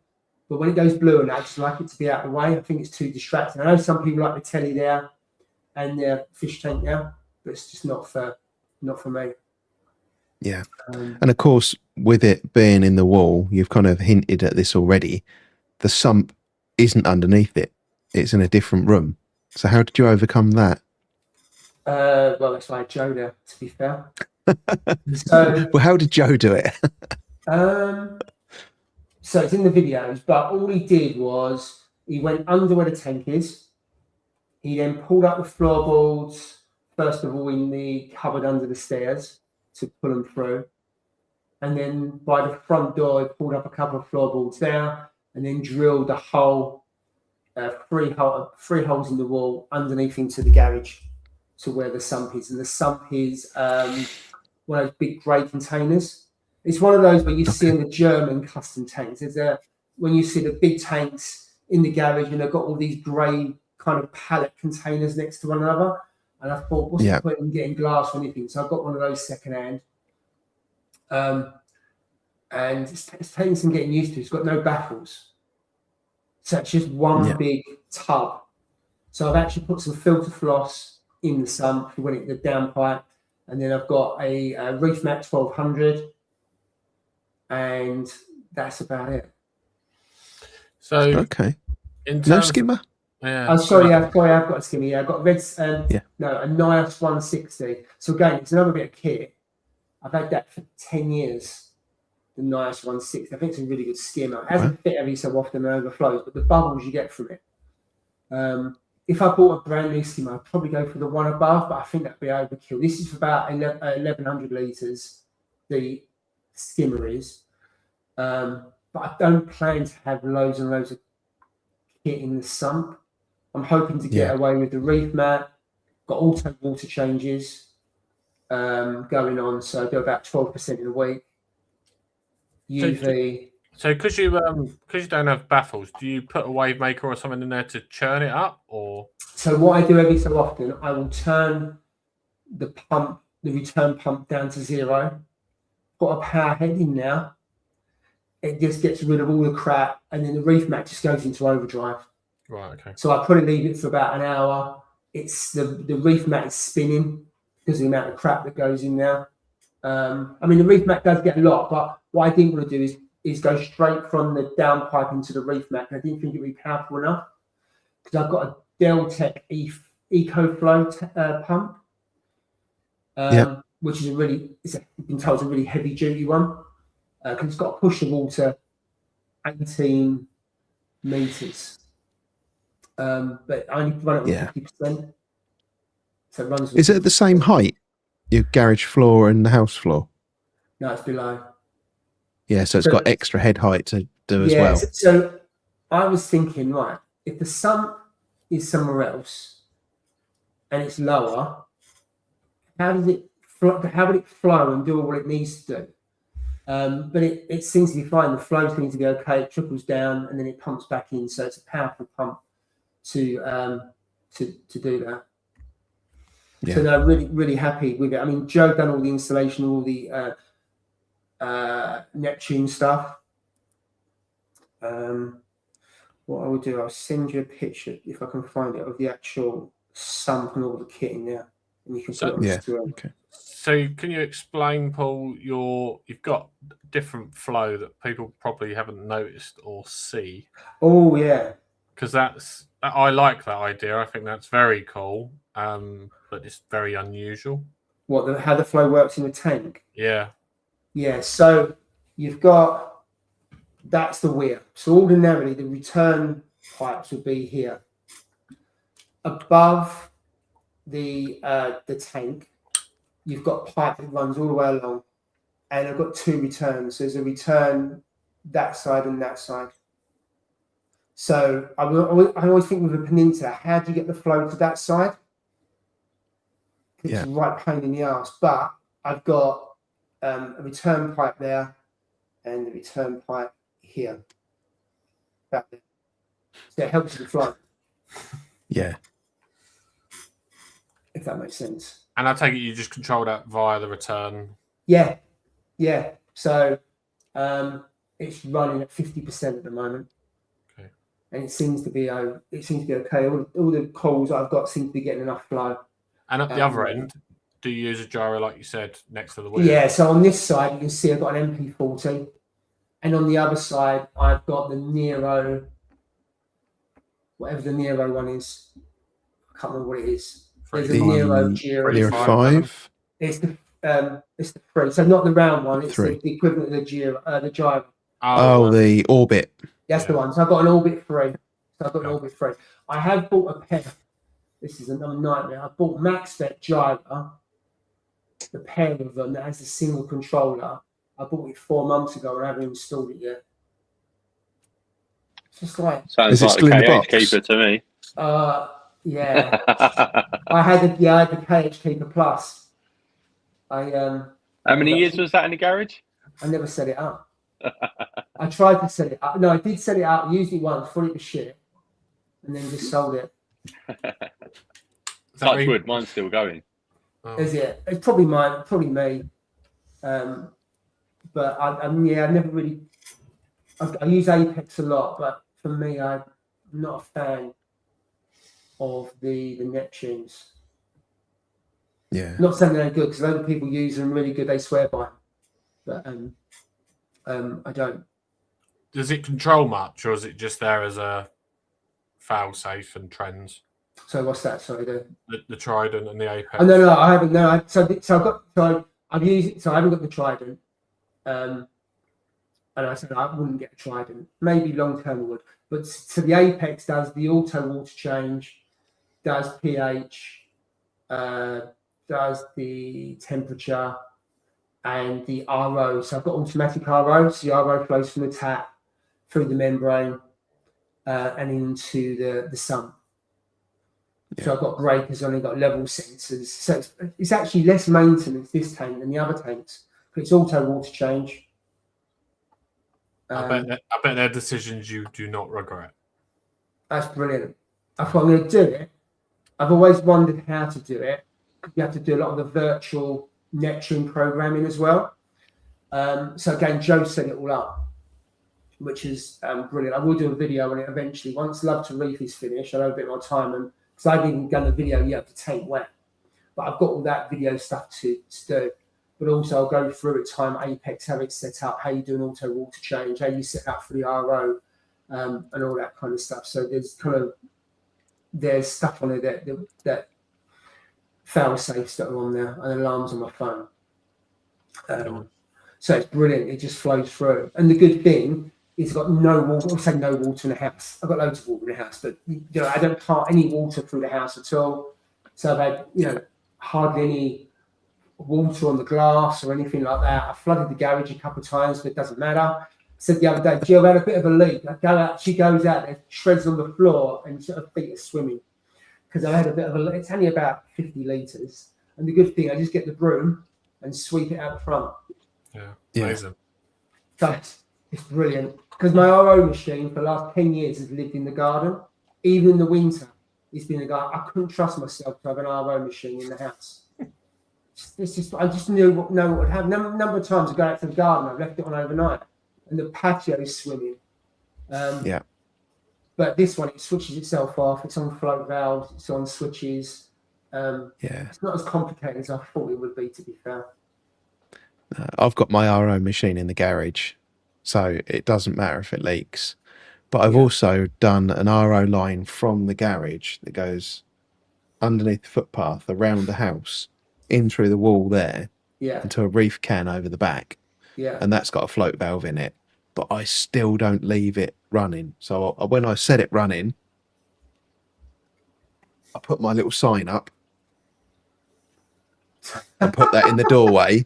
But when it goes blue and I just like it to be out of the way. I think it's too distracting. I know some people like the telly there and their fish tank there, but it's just not for me. Yeah. And of course, with it being in the wall, you've kind of hinted at this already. The sump isn't underneath it. It's in a different room. So how did you overcome that? Well, it's like Joe there, to be fair. So, well, how did Joe do it? so it's in the videos, but all he did was he went under where the tank is. He then pulled up the floorboards, first of all, in the cupboard under the stairs to pull them through. And then by the front door, he pulled up a couple of floorboards there and then drilled a hole, three holes in the wall underneath into the garage to where the sump is. And the sump is one of those big grey containers. It's one of those where you see in the German custom tanks. When you see the big tanks in the garage and they've got all these grey kind of pallet containers next to one another. And I thought, what's the point in getting glass or anything? So I've got one of those secondhand. And it's taking some getting used to. It's got no baffles. So it's just one big tub. So I've actually put some filter floss in the sump for when the downpipe. And then I've got a Reef Mat 1200. And that's about it. So, okay. No skimmer? Yeah. Oh, sorry, I've got a skimmer. Yeah, I've got a red, a Nias 160. So again, it's another bit of kit. I've had that for 10 years. The Nias 160. I think it's a really good skimmer. It hasn't fit every so often and overflows, but the bubbles you get from it. If I bought a brand new skimmer, I'd probably go for the one above, but I think that'd be overkill. This is for about 1,100 litres. The skimmer is. But I don't plan to have loads and loads of kit in the sump. I'm hoping to get away with the Reef Mat. Got auto water changes going on, so I do about 12% in a week. UV. So because you don't have baffles, do you put a wave maker or something in there to churn it up, or? So what I do every so often, I will turn the return pump down to 0. Put a power head in now. It just gets rid of all the crap, and then the Reef Mat just goes into overdrive. Right. Okay. So I probably leave it for about an hour. It's the Reef Mat is spinning because of the amount of crap that goes in there. I mean, the Reef Mat does get a lot, but what I didn't want to do is go straight from the downpipe into the Reef Mat. I didn't think it would be powerful enough because I've got a Deltec EcoFlow pump, which is I've been told it's a really heavy duty one because it's got to push the water 18 meters. But I only run it on 50%. So it runs. Is it at the same height? Your garage floor and the house floor? No, it's below. Yeah, so it's got extra head height to do as well. So I was thinking, right, if the sump is somewhere else and it's lower, how would it flow and do what it needs to do? But it seems to be fine. The flow seems to be okay. It trickles down and then it pumps back in. So it's a powerful pump to do that. Yeah. So no, really, really happy with it. I mean, Joe done all the installation, all the Neptune stuff. What I will do, I'll send you a picture if I can find it of the actual sump and all the kit in there, and you can put it on the screen. Okay. So can you explain, Paul, you've got different flow that people probably haven't noticed or see. Oh yeah. Because I like that idea. I think that's very cool, but it's very unusual. How the flow works in the tank? Yeah. Yeah. So you've got that's the weir. So ordinarily the return pipes would be here, above the tank. You've got a pipe that runs all the way along, and I've got 2 returns. There's a return that side and that side. So I always think with a peninsula, how do you get the flow to that side? It's a right pain in the ass. But I've got a return pipe there and a return pipe here. So it helps with the flow. Yeah. If that makes sense. And I take it you just control that via the return. Yeah. So it's running at 50% at the moment. and it seems to be okay. All the calls I've got seem to be getting enough flow. And at the other end, do you use a gyro like you said next to the wheel? Yeah. So on this side, you can see I've got an MP40, and on the other side, I've got the Nero, whatever the Nero one is. I can't remember what it is. There's a Nero gyro. Nero 5. It's the 3. So not the round one. It's the 3. equivalent of the gyro. The Orbit. That's the one. So I've got an Orbit 3. I have bought a pair. This is another nightmare. I bought MaxSpec gyro, the pair of them that has a single controller. I bought it 4 months ago and I haven't installed it yet. It's just like Sounds like the KH Keeper to me. Yeah. I had the KH Keeper Plus. How many years was that in the garage? I never set it up. I tried to set it up. No, I did set it up, used it once, thought it was shit, and then just sold it. Touch wood, mine's still going. Is it? It's probably mine, probably me. But I never really. I use Apex a lot, but for me, I'm not a fan of the Neptunes. Yeah. Not saying they're good, because a lot of people use them really good. They swear by them. But I don't. Does it control much, or is it just there as a fail safe and trends? So what's that? Sorry, the Trident and the Apex. Oh no, I haven't. No, I've used it. So I haven't got the Trident. And I said I wouldn't get a Trident. Maybe long term I would. But so the Apex does the auto water change, does pH, does the temperature, and the RO. So I've got automatic RO. So the RO flows from the tap through the membrane and into the sump. Yeah. So I've got breakers on it, got level sensors. So it's actually less maintenance, this tank, than the other tanks. But it's auto water change. I bet they're decisions you do not regret. That's brilliant. I thought I'm going to do it. I've always wondered how to do it. You have to do a lot of the virtual Neptune programming as well. So again, Joe set it all up, which is brilliant. I will do a video on it eventually. Once Love to Reef is finished, I'll have a bit more time, and because I haven't even done the video yet to tank wet, but I've got all that video stuff to do. But also I'll go through at time Apex, how it's set up, how you do an auto water change, how you set up for the RO, and all that kind of stuff. So there's stuff on it that fail safes that are on there and alarms on my phone. So it's brilliant. It just flows through. And the good thing is it's got no water. I'll say no water in the house. I've got loads of water in the house, but I don't part any water through the house at all. So I've had hardly any water on the glass or anything like that. I flooded the garage a couple of times, but it doesn't matter. I said the other day, Jill had a bit of a leak. I go out, she goes out there, shreds on the floor, and sort of feet are swimming because I had a bit of a. It's only about 50 litres, and the good thing, I just get the broom and sweep it out the front. Yeah, amazing. So it's brilliant because my RO machine for the last 10 years has lived in the garden, even in the winter. It's been in the garden. I couldn't trust myself to have an RO machine in the house. It's just I just know what would happen. Number of times I go out to the garden, I've left it on overnight, and the patio is swimming. But this one, it switches itself off. It's on float valves. It's on switches. It's not as complicated as I thought it would be, to be fair. I've got my RO machine in the garage, so it doesn't matter if it leaks. But I've also done an RO line from the garage that goes underneath the footpath around the house, in through the wall there, into a Reef can over the back. And that's got a float valve in it. But I still don't leave it running. So when I set it running, I put my little sign up and put that in the doorway.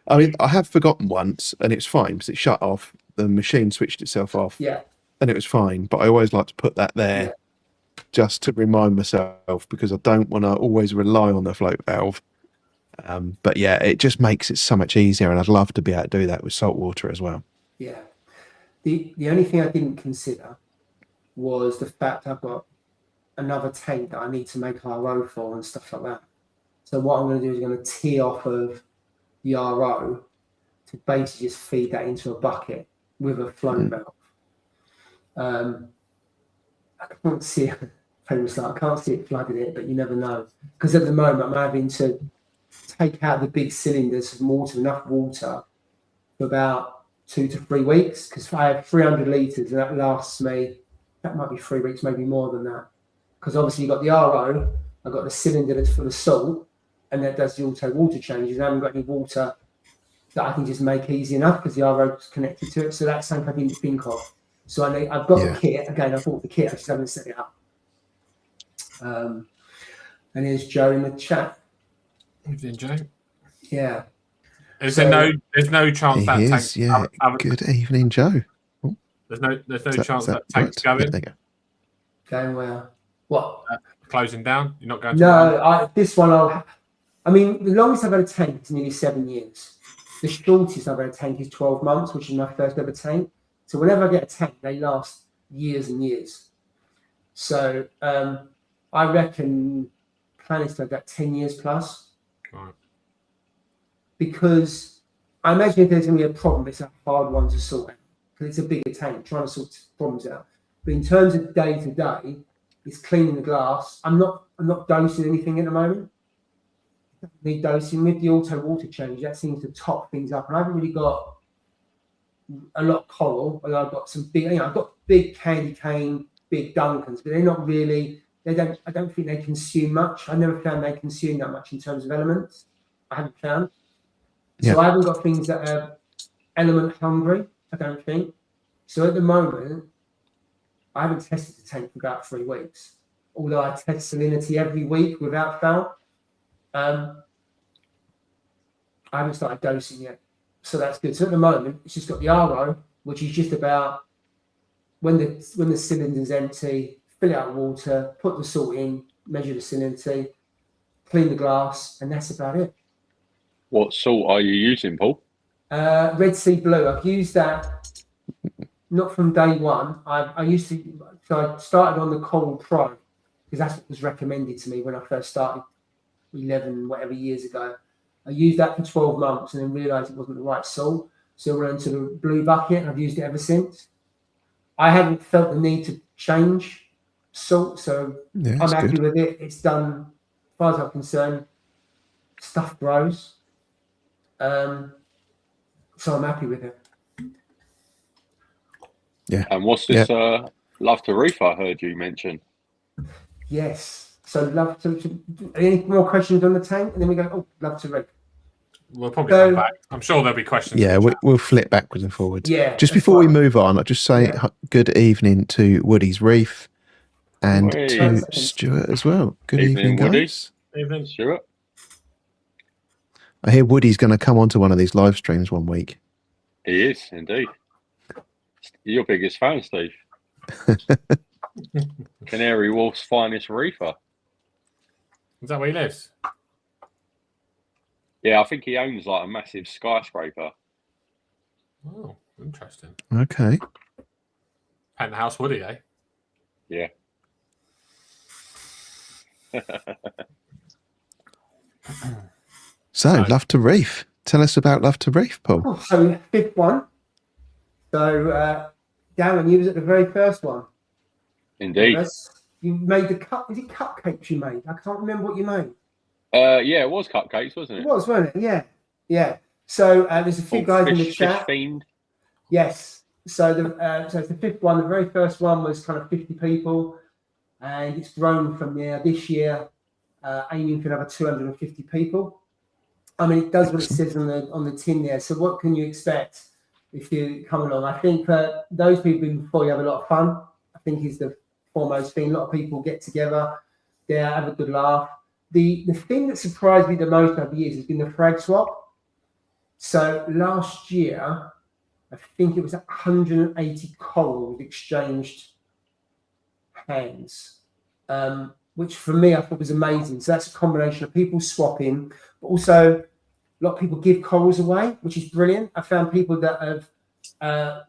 I mean, I have forgotten once, and it's fine because it shut off. The machine switched itself off, and it was fine. But I always like to put that there just to remind myself, because I don't want to always rely on the float valve. But it just makes it so much easier, and I'd love to be able to do that with salt water as well. Yeah. The only thing I didn't consider was the fact I've got another tank that I need to make RO for and stuff like that. So what I'm going to do is I'm going to tee off of the RO to basically just feed that into a bucket with a float valve. I can't see it. I can't see it flooding it, but you never know. Because at the moment, I'm having to take out the big cylinders of water, enough water, for about 2 to 3 weeks. Because I have 300 litres, and that lasts me. That might be 3 weeks, maybe more than that. Because obviously you've got the RO, I've got the cylinder that's full of salt, and that does the auto water changes. I haven't got any water that I can just make easy enough because the RO is connected to it. So that's something I didn't think of. So I've got the kit. Again, I bought the kit. I just haven't set it up. And here's Joe in the chat. Evening, Joe. Yeah. There's no chance that tank's Good evening, Joe. Oh, there's no chance that tank's going. Yeah, there you go. Going where? What? Closing down. You're not going to. No, this one I mean, the longest I've had a tank is nearly 7 years. The shortest I've had a tank is 12 months, which is my first ever tank. So whenever I get a tank, they last years and years. So I reckon plan is to have that 10 years plus. Right. Because I imagine if there's going to be a problem, it's a hard one to sort out. Because it's a bigger tank, trying to sort problems out. But in terms of day to day, it's cleaning the glass. I'm not dosing anything at the moment. Need dosing with the auto water change. That seems to top things up. And I haven't really got a lot of coral. Although I've got some big. I've got big candy cane, big Duncans, but they're not really. I don't think they consume much. I never found they consume that much in terms of elements. I haven't found. So I haven't got things that are element hungry. I don't think. So at the moment, I haven't tested the tank for about 3 weeks. Although I test salinity every week without fail. I haven't started dosing yet, so that's good. So at the moment, it's just got the RO, which is just about when the cylinder's empty, fill it out with water, put the salt in, measure the salinity, clean the glass, and that's about it. What salt are you using, Paul? Red Sea Blue. I've used that not from day one. I started on the Coral Pro because that's what was recommended to me when I first started 11 whatever years ago. I used that for 12 months and then realised it wasn't the right salt. So I went into the blue bucket and I've used it ever since. I haven't felt the need to change salt, so I'm happy with it. It's done, as far as I'm concerned, stuff grows. So I'm happy with it. Yeah. And what's this Love to Reef I heard you mention? Yes. So love to any more questions on the tank? And then we go, love to Reef. We'll probably come back. I'm sure there'll be questions. Yeah, we'll flip backwards and forwards. Yeah. Just before we move on, I'll just say good evening to Woody's Reef and to Stuart as well. Good evening, guys. Evening, Stuart. I hear Woody's going to come onto one of these live streams one week. He is, indeed. You're your biggest fan, Steve. Canary Wharf's finest reefer. Is that where he lives? Yeah, I think he owns like a massive skyscraper. Oh, interesting. Okay. Penthouse Woody, eh? Yeah. So, Love to Reef. Tell us about Love to Reef, Paul. So, fifth one. So, Darren, you was at the very first one. Indeed. You made the cup. Was it cupcakes you made? I can't remember what you made. Yeah, it was cupcakes, wasn't it? It was, wasn't it? Yeah. Yeah. So there's a few guys in the chat. Fish-themed. Yes. So so it's the fifth one. The very first one was kind of 50 people, and it's grown from there. This year, aiming for another 250 people. I mean, it does what it says on the tin there. So what can you expect if you come along? I think for those people before you have a lot of fun. I think is the foremost thing. A lot of people get together, have a good laugh. The thing that surprised me the most over the years has been the Frag swap. So last year, I think it was 180 corals exchanged hands, which for me I thought was amazing. So that's a combination of people swapping, but also a lot of people give corals away, which is brilliant. I found people that have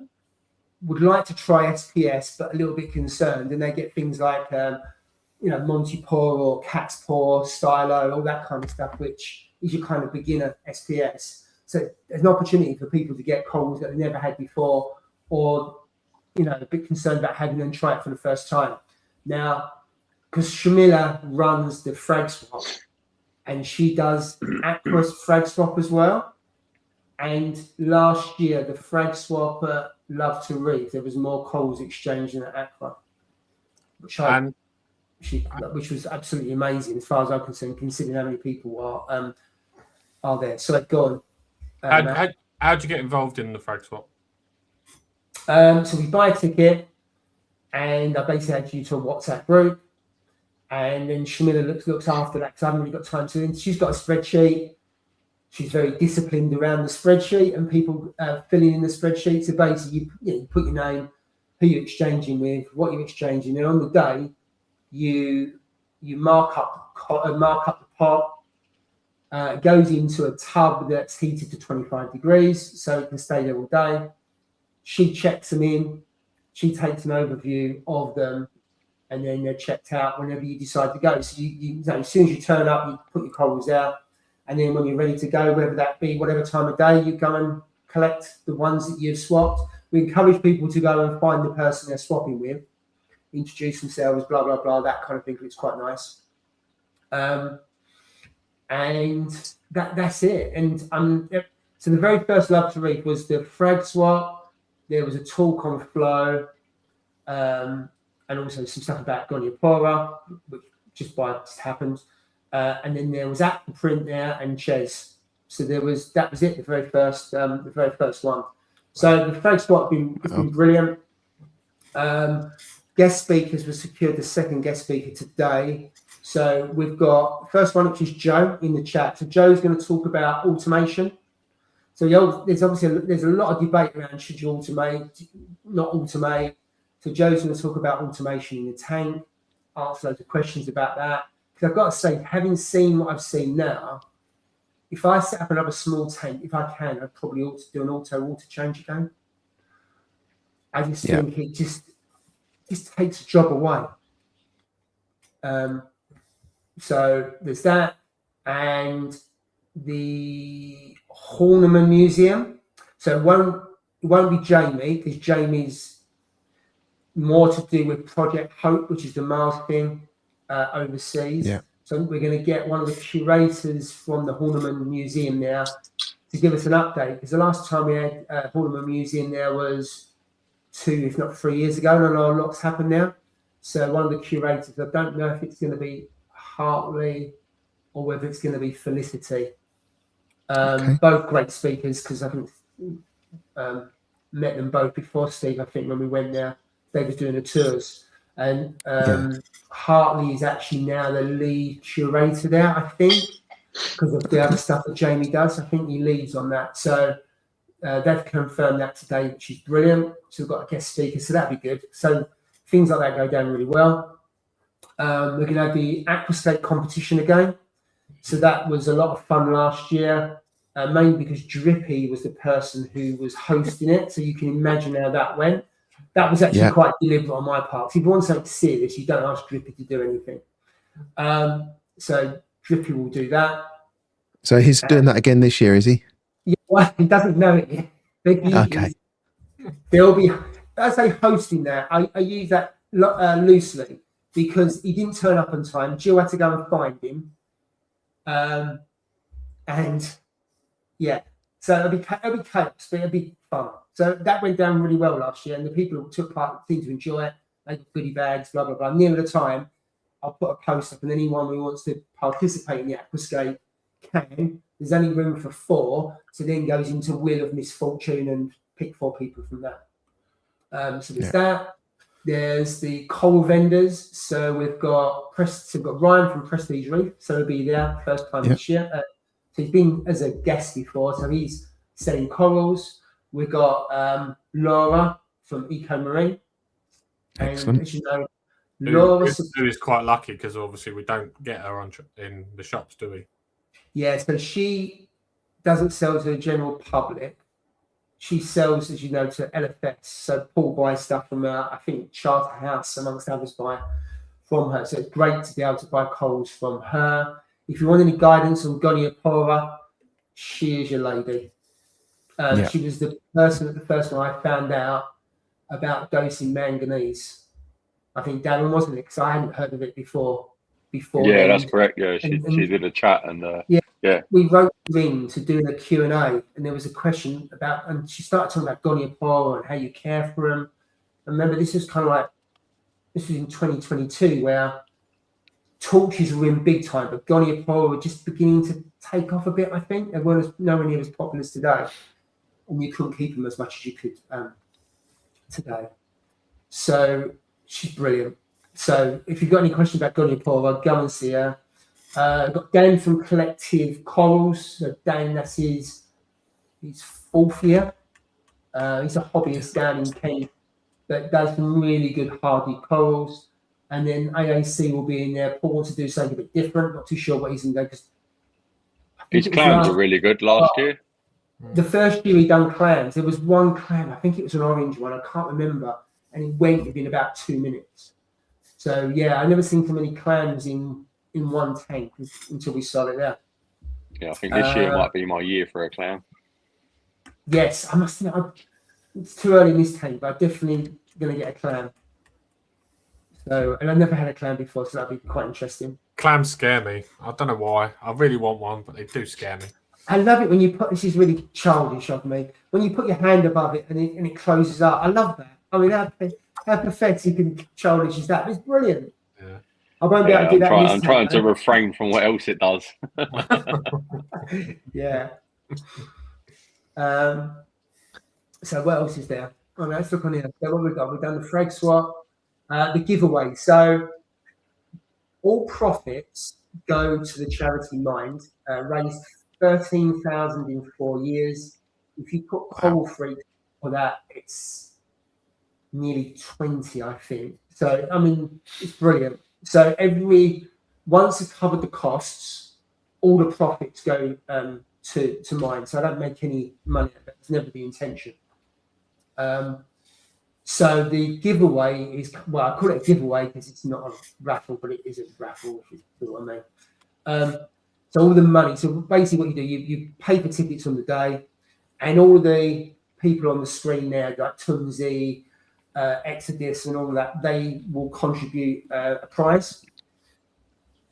would like to try SPS, but a little bit concerned, and they get things like Monty Paw or Cat's Paw, Stylo, all that kind of stuff, which is your kind of beginner SPS. So there's an opportunity for people to get corals that they've never had before, or a bit concerned about having them try it for the first time. Now, because Shamila runs the Frag Swap, and she does Aqua's Frag Swap as well. And last year, the Frag Swap at Love to Reef, there was more calls exchanged than at Aqua, which was absolutely amazing as far as I'm concerned, considering how many people are there. So go on. How'd you get involved in the Frag Swap? So we buy a ticket, and I basically add you to a WhatsApp group, and then Shamila looks after that because I haven't really got time to. She's got a spreadsheet. She's very disciplined around the spreadsheet, and people filling in the spreadsheet. So basically, you put your name, who you're exchanging with, what you're exchanging, and on the day, you mark up the pot. It goes into a tub that's heated to 25 degrees, so it can stay there all day. She checks them in. She takes an overview of them, and then they're checked out whenever you decide to go. So you as soon as you turn up, you put your corals out. And then when you're ready to go, whether that be whatever time of day, you go and collect the ones that you've swapped. We encourage people to go and find the person they're swapping with, introduce themselves, blah, blah, blah, that kind of thing. It's quite nice. And that's it. And so the very first Love to Reef was the Frag Swap. There was a talk on flow, and also some stuff about Goniopora, which just happened. And then there was Aquaprint there and Ches. So that was it, the very first one. So the Frag Swap has been brilliant. Guest speakers were secured, the second guest speaker today. So we've got the first one, which is Joe in the chat. So Joe's going to talk about automation. So there's a lot of debate around should you automate, not automate. So Joe's going to talk about automation in the tank, answer loads of questions about that. Because I've got to say, having seen what I've seen now, if I set up another small tank, if I can, I'd probably ought to do an auto water change again. I just think it just takes a job away. So there's that, and the Horniman Museum. So it won't be Jamie, because Jamie's more to do with Project Hope, which is the Mars thing overseas. Yeah. So we're going to get one of the curators from the Horniman Museum now to give us an update, because the last time we had Horniman Museum there was 2, if not 3 years ago, and a lot's happened now. So one of the curators, I don't know if it's going to be Hartley or whether it's going to be Felicity. Both great speakers, because I think met them both before, Steve. I think when we went there, they were doing the tours. And Hartley is actually now the lead curator there, I think, because of the other stuff that Jamie does. I think he leads on that. So they've confirmed that today, which is brilliant. So we've got a guest speaker, so that'd be good. So things like that go down really well. We're going to have the Aquascape competition again. So that was a lot of fun last year, mainly because Drippy was the person who was hosting it. So you can imagine how that went. That was actually quite deliberate on my part. If you want something serious, you don't ask Drippy to do anything. So Drippy will do that. So he's doing that again this year, is he? Yeah, well, he doesn't know it yet. Okay. There'll be, I say hosting that. I use that loosely because he didn't turn up on time. Jill had to go and find him. And yeah, so it'll be chaos, but it'll be fun. So that went down really well last year, and the people who took part seemed to enjoy it. They got goodie bags, blah, blah, blah. Near the time, I'll put a post up, and anyone who wants to participate in the Aquascape can. There's only room for 4, so then goes into Wheel of Misfortune and pick 4 people from that. So there's that. There's the coal vendors. So we've got Ryan from Prestige Reef, so he'll be there first time this year. So he's been as a guest before, so he's selling corals. We've got Laura from Eco Marine. Excellent. And as you know, Laura is quite lucky because obviously we don't get her in the shops, do we? Yeah, so she doesn't sell to the general public. She sells, as you know, to LFS. So Paul buys stuff from her. I think Charterhouse, amongst others, buy from her. So it's great to be able to buy corals from her. If you want any guidance on Goniopora, she is your lady. She was the person at the first one I found out about dosing manganese. I think Darren, wasn't it? Because I hadn't heard of it before. Yeah, that's correct. Yeah, and she did a chat and we wrote her in to do a Q&A, and there was a question about, and she started talking about Goniapora and how you care for them. And remember, this was in 2022 where torches were in big time, but Goniapora were just beginning to take off a bit, I think. They weren't nowhere near as popular as today. And you couldn't keep them as much as you could today. So she's brilliant. So if you've got any questions about Goniapora, go and see her. I've got Dan from Collective Corals. So Dan, that's his 4th year. He's a hobbyist down in Kent that does some really good hardy corals. And then AAC will be in there. Paul wants to do something a bit different. Not too sure what he's going to do. his clams were really good last year. The first year he done clams, there was one clam, I think it was an orange one, I can't remember, and it went within about 2 minutes. So yeah, I never seen so many clams in one tank until we started out. Yeah, I think this year might be my year for a clam. Yes, I must admit, it's too early in this tank, but I'm definitely going to get a clam. So, and I've never had a clam before, so that'd be quite interesting. Clams scare me. I don't know why. I really want one, but they do scare me. I love it when you put, this is really childish of me, when you put your hand above it and it closes up. I love that. I mean, how pathetic and childish is that? It's brilliant. Yeah. I won't be able to do that. I'm trying to refrain from what else it does. Yeah. So what else is there? Oh, let's look on here. So what we've got? We've done the Frag swap, the giveaway. So all profits go to the charity Mind, raised 13,000 in 4 years. If you put Coral Freak for that, it's nearly 20, I think. So I mean, it's brilliant. So once it's covered the costs, all the profits go to Mind. So I don't make any money. That's never the intention. So the giveaway is, well, I call it a giveaway because it's not a raffle, but it is a raffle, if you know what I mean. So all the money, so basically what you do, you pay for tickets on the day, and all the people on the screen there, like Tunzi, Exodus and all that, they will contribute a prize.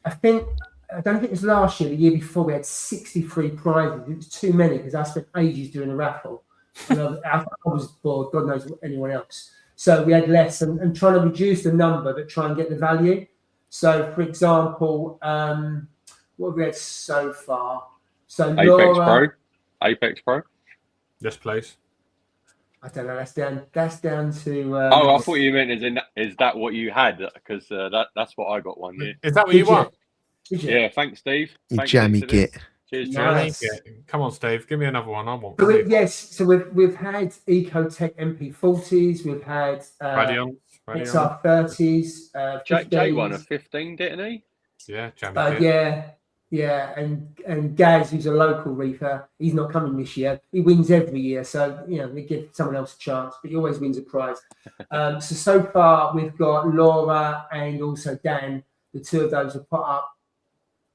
I don't think it was last year, the year before, we had 63 prizes. It was too many because I spent ages doing a raffle. I was bored, God knows anyone else. So we had less and trying to reduce the number, but try and get the value. So, for example, what have we had so far? So Apex Pro. Yes, please. I don't know. That's down to. I thought you meant is that what you had? Because that's what I got one year. Is that what you want? Yeah, thanks, Steve. Thanks, jammy Steve, git. Cheers, Nice. Jamie. Yeah. Come on, Steve. Give me another one. I want. So yes, so we've had Ecotech MP40s. We've had Radion. XR30s. Jay won a 15, didn't he? Yeah, jammy. Yeah, and Gaz, who's a local reefer, he's not coming this year. He wins every year, so we give someone else a chance, but he always wins a prize. So far we've got Laura and also Dan. The two of those have put up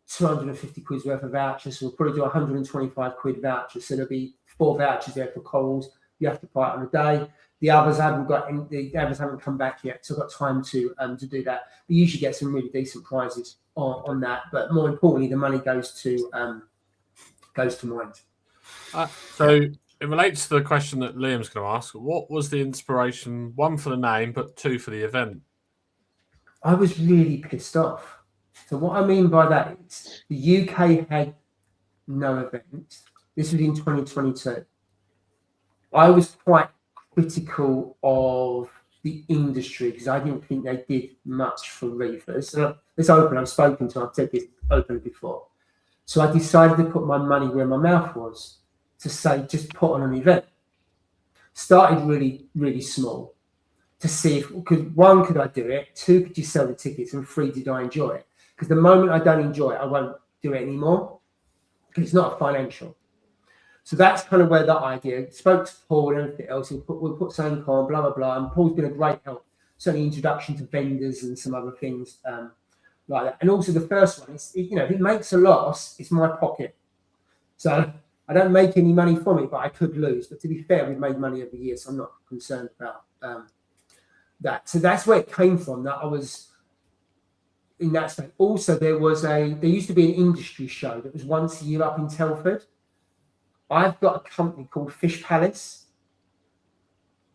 250 quid's worth of vouchers, so we'll probably do 125 quid vouchers. So there'll be 4 vouchers there for corals. You have to buy it on a day. The others haven't come back yet, so I've got time to do that. We usually get some really decent prizes on that, but more importantly, the money goes to Mind. So it relates to the question that Liam's going to ask. What was the inspiration, 1 for the name, but 2 for the event? I was really pissed off. So what I mean by that is the UK had no event. This was in 2022. I was quite critical of the industry because I didn't think they did much for reefers. So it's open. I've spoken to. I've said this open before. So I decided to put my money where my mouth was, to say just put on an event. Started really, really small to see if, because 1, could I do it? 2, could you sell the tickets? And 3, did I enjoy it? Because the moment I don't enjoy it, I won't do it anymore because it's not financial. So that's kind of where that idea, spoke to Paul and everything else. We'll put something on, blah, blah, blah. And Paul's been a great help. Certainly introduction to vendors and some other things like that. And also the first one is, if it makes a loss, it's my pocket. So I don't make any money from it, but I could lose. But to be fair, we've made money every year, so I'm not concerned about that. So that's where it came from, that I was in that state. Also, there used to be an industry show that was once a year up in Telford. I've got a company called Fish Palace.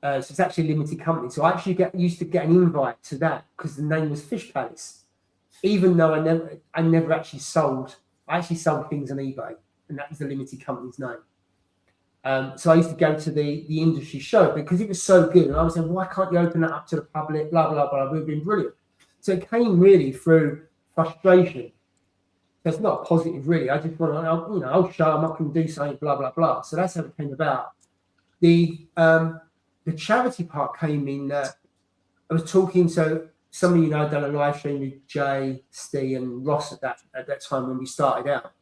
So it's actually a limited company. So I actually used to get an invite to that because the name was Fish Palace, even though I never actually sold. I actually sold things on eBay, and that was the limited company's name. So I used to go to the industry show because it was so good. And I was saying, why can't you open that up to the public? Blah, blah, blah. It would have been brilliant. So it came really through frustration. So it's not positive, really. I just want to, I'll show them I can do something, blah, blah, blah. So that's how it came about. The charity part came in that I was talking, so some of you know I'd done a live stream with Jay, Steve, and Ross at that time when we started out.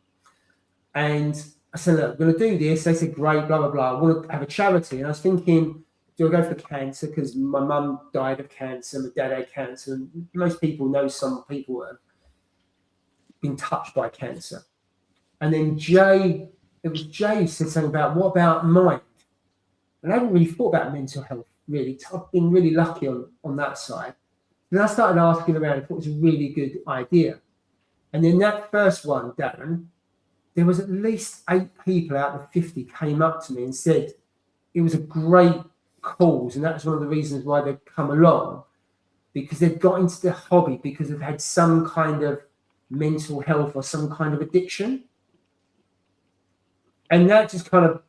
And I said, look, I'm going to do this. They said, great, blah, blah, blah. I want to have a charity. And I was thinking, do I go for cancer? Because my mum died of cancer, my dad had cancer. And most people know some people who have been touched by cancer. And then Jay said something about, what about mind? And I hadn't really thought about mental health, really. I've been really lucky on that side. Then I started asking around if it was a really good idea. And then that first one, Darren, there was at least 8 people out of 50 came up to me and said it was a great cause. And that's one of the reasons why they've come along, because they've got into the hobby because they've had some kind of mental health or some kind of addiction. And that just kind of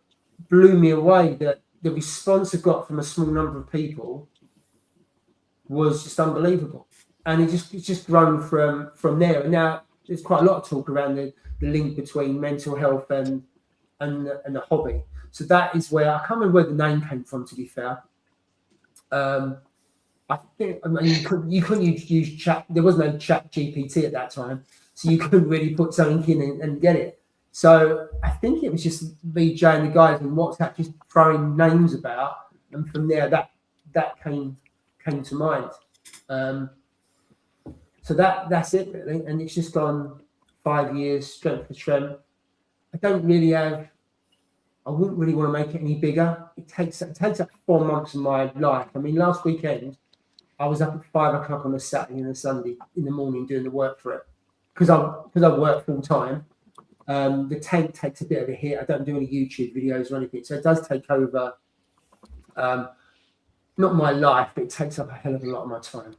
blew me away, that the response I got from a small number of people was just unbelievable. And it's just grown from there. And now there's quite a lot of talk around the link between mental health and the hobby. So that is where, I can't remember where the name came from, to be fair. I mean, you couldn't use chat. There was no chat GPT at that time. So you couldn't really put something in and get it. So I think it was just me, Jay, and the guys in WhatsApp just throwing names about. And from there, that came to mind. So that's it, really. And it's just gone 5 years, strength for strength. I wouldn't really want to make it any bigger. It takes up 4 months of my life. I mean, last weekend, I was up at 5 o'clock on a Saturday and a Sunday in the morning doing the work for it. Because I work full time. The tank takes a bit of a hit. I don't do any YouTube videos or anything. So it does take over, not my life, but it takes up a hell of a lot of my time.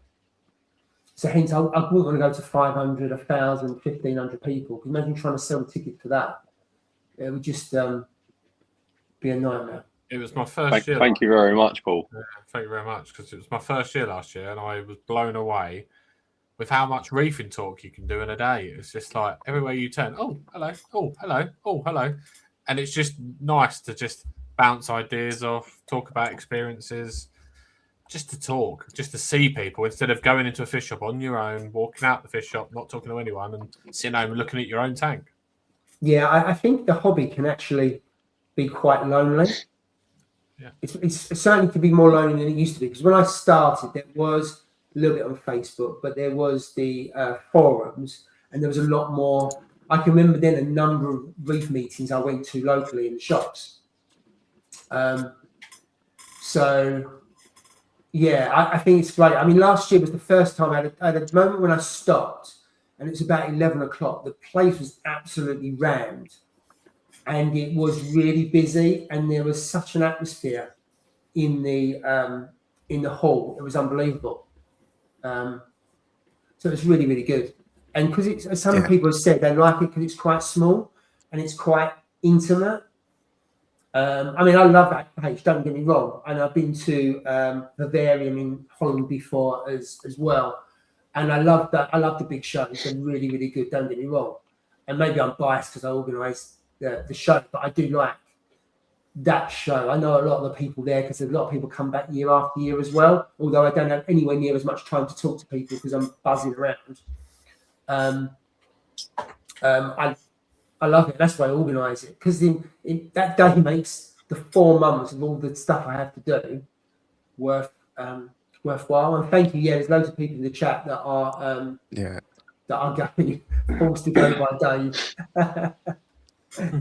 So hence, I wouldn't want to go to 500, 1,000, 1,500 people. Because imagine trying to sell a ticket for that. It would just be a nightmare. It was my first year. Thank you very much, Paul. Yeah, thank you very much, because it was my first year last year, and I was blown away with how much reefing talk you can do in a day. It's just like everywhere you turn, oh, hello, oh, hello, oh, hello. And it's just nice to just bounce ideas off, talk about experiences, just to talk, just to see people instead of going into a fish shop on your own, walking out the fish shop, not talking to anyone, and sitting home and looking at your own tank. Yeah, I think the hobby can actually be quite lonely. Yeah, it's certainly can be more lonely than it used to be. Because when I started, there was a little bit on Facebook, but there was the forums, and there was a lot more. I can remember then a number of reef meetings I went to locally in the shops. So, yeah, I think it's great. I mean, last year was the first time I had a moment when I stopped, and it's about 11 o'clock. The place was absolutely rammed, and it was really busy, and there was such an atmosphere in the hall. It was unbelievable. So it was really, really good. And because it's, some people have said they like it because it's quite small and it's quite intimate. I mean, I love H, don't get me wrong. And I've been to Bavarium in Holland before as well. And I love that. I love the big shows. They're really, really good, don't get me wrong. And maybe I'm biased because I organise the show, but I do like that show. I know a lot of the people there because a lot of people come back year after year as well, although I don't have anywhere near as much time to talk to people because I'm buzzing around. I love it. That's why I organise it, because that day makes the 4 months of all the stuff I have to do worthwhile. And thank you. Yeah, there's loads of people in the chat that are going forced to go by Dave.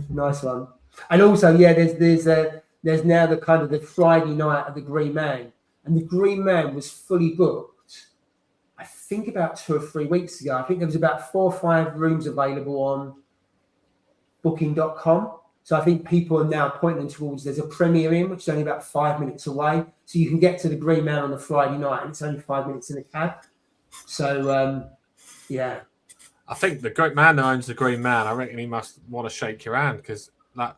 Nice one. And also, yeah, there's now the kind of the Friday night of the Green Man, and the Green Man was fully booked. I think about 2 or 3 weeks ago. I think there was about 4 or 5 rooms available on Booking.com. So I think people are now pointing towards there's a Premier Inn, which is only about 5 minutes away. So you can get to the Green Man on a Friday night, and it's only 5 minutes in a cab. So yeah. I think the great man that owns the Green Man, I reckon he must want to shake your hand, because that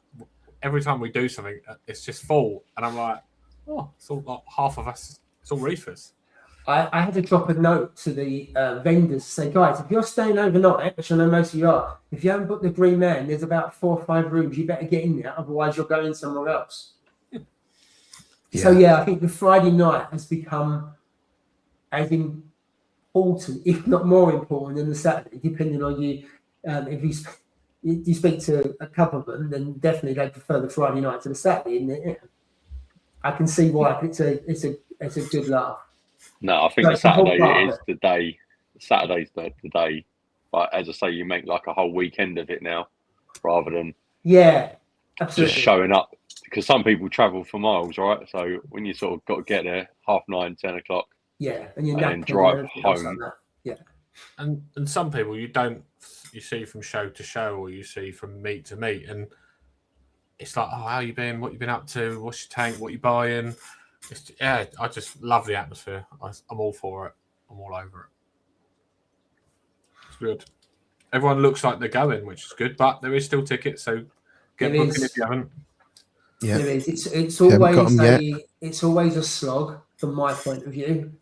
every time we do something, it's just full, and I'm like, oh, it's all like half of us. It's all reefers. I had to drop a note to the vendors to say, guys, if you're staying overnight, which I know most of you are, if you haven't booked the Green Man, there's about 4 or 5 rooms. You better get in there, otherwise you're going somewhere else. Yeah. So yeah, I think the Friday night has become as important, if not more important, than the Saturday, depending on you. If you speak to a couple of them, then definitely they prefer the Friday night to the Saturday. And yeah, I can see why. It's a good laugh. No, I think the Saturday is the day. Saturday's the day. But as I say, you make like a whole weekend of it now, rather than absolutely just showing up. Because some people travel for miles, right? So when you sort of got to get there 9:30, 10 o'clock, and then drive home. Like and some people you see from show to show, or you see from meet to meet, and it's like, oh, how you been? What you been up to? What's your tank? What you buying? I just love the atmosphere. I'm all for it. I'm all over it. It's good. Everyone looks like they're going, which is good, but there is still tickets, so get booking if you haven't. Yeah, there is. It's always a slog from my point of view.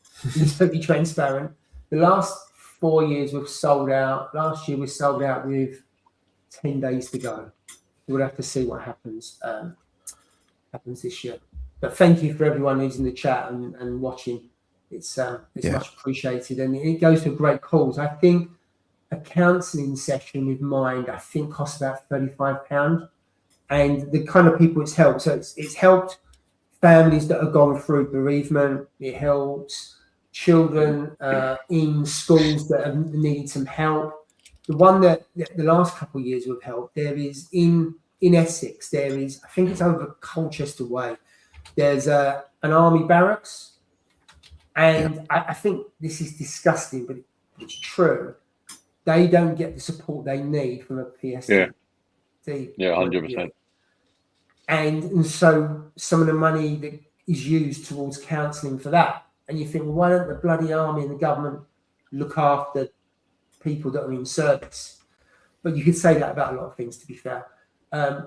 To be transparent, the last 4 years we've sold out. Last year we sold out with 10 days to go. We'll have to see what happens this year. But thank you for everyone who's in the chat and watching. It's much appreciated, and it goes to a great cause. I think a counselling session with Mind, costs about £35, and the kind of people it's helped. So it's helped families that have gone through bereavement. It helps children in schools that have needed some help. The one that the last couple of years we've helped, there is in Essex, there is, I think it's over Colchester Way. There's an army barracks, and I think this is disgusting, but it's true. They don't get the support they need from a PSD. Yeah, 100%. And so some of the money that is used towards counselling for that, and you think, well, why don't the bloody army and the government look after people that are in service? But you could say that about a lot of things, to be fair.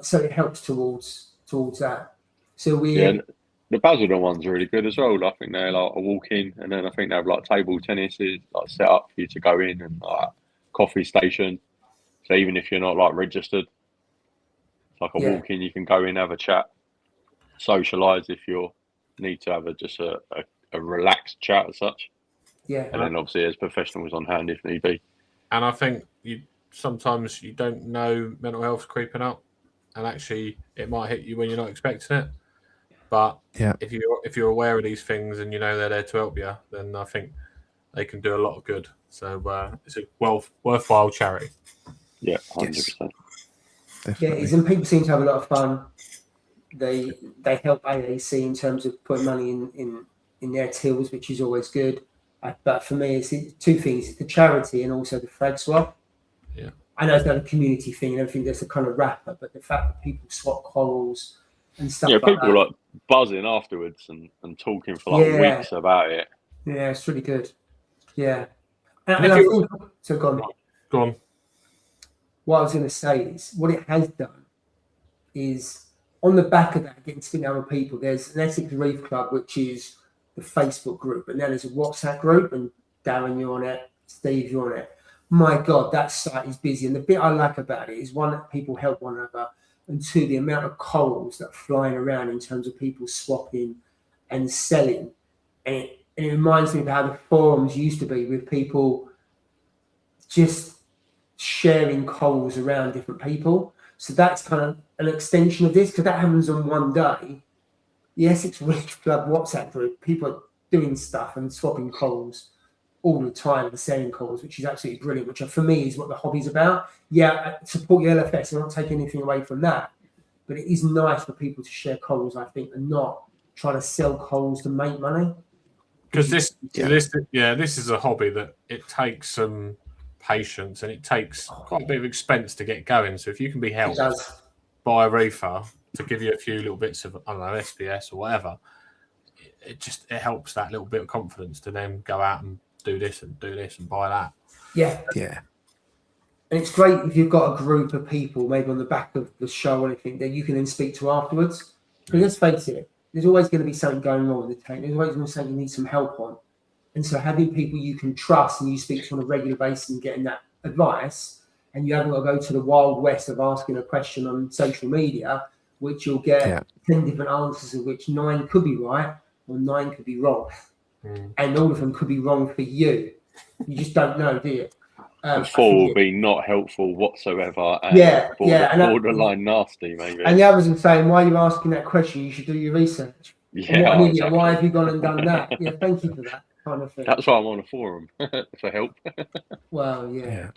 So it helps towards that. So the Basildon one's really good as well. I think they're like a walk-in, and then I think they have like table tennis like set up for you to go in, and like coffee station. So even if you're not like registered, it's like a walk-in. You can go in, have a chat, socialise if you need to have just a relaxed chat as such. Yeah, and then obviously there's professionals on hand if need be. And I think sometimes you don't know mental health's creeping up, and actually it might hit you when you're not expecting it. But if you're aware of these things and you know they're there to help you, then I think they can do a lot of good. So it's a worthwhile charity. Yeah, 100%. Yeah, it is, and people seem to have a lot of fun. They help AAC in terms of putting money in their tills, which is always good. But for me, it's 2 things: it's the charity and also the Frag swap. Yeah, I know it's not a community thing and everything. There's a kind of wrapper, but the fact that people swap corals and stuff. Yeah, people like buzzing afterwards and talking for like weeks about it. Yeah, it's really good. Yeah, so go on. What I was going to say is what it has done is on the back of that, getting to know other people. There's an Essex Reef Club, which is the Facebook group, and then there's a WhatsApp group, and Darren, you're on it, Steve, you're on it. My God, that site is busy, and the bit I like about it is 1, that people help one another, and 2, the amount of corals that are flying around in terms of people swapping and selling. And it reminds me of how the forums used to be, with people just sharing corals around different people. So that's kind of an extension of this, because that happens on one day. The Essex Reef Club WhatsApp group, people are doing stuff and swapping corals all the time and selling corals, which is absolutely brilliant, which for me is what the hobby's about. Yeah, support your LFS. I'm not taking anything away from that. but it is nice for people to share coals, I think, and not trying to sell coals to make money. Because this is a hobby that it takes some patience and it takes quite a bit of expense to get going. So if you can be helped by a reefer to give you a few little bits of, I don't know, SPS or whatever, it helps that little bit of confidence to then go out and do this and buy that. Yeah. And it's great if you've got a group of people, maybe on the back of the show or anything, that you can then speak to afterwards. Because let's face it, there's always going to be something going wrong with the tank. There's always going to be something you need some help on. And so having people you can trust and you speak to on a regular basis and getting that advice, and you haven't got to go to the wild west of asking a question on social media, which you'll get 10 different answers, of which 9 could be right or 9 could be wrong. And all of them could be wrong for you. You just don't know, do you? And 4 will be not helpful whatsoever. And borderline nasty, maybe. And the others are saying, why are you asking that question? You should do your research. Yeah, what an idiot. Exactly. Why have you gone and done that? Yeah, thank you for that kind of thing. That's why I'm on a forum, for help. Well, yeah.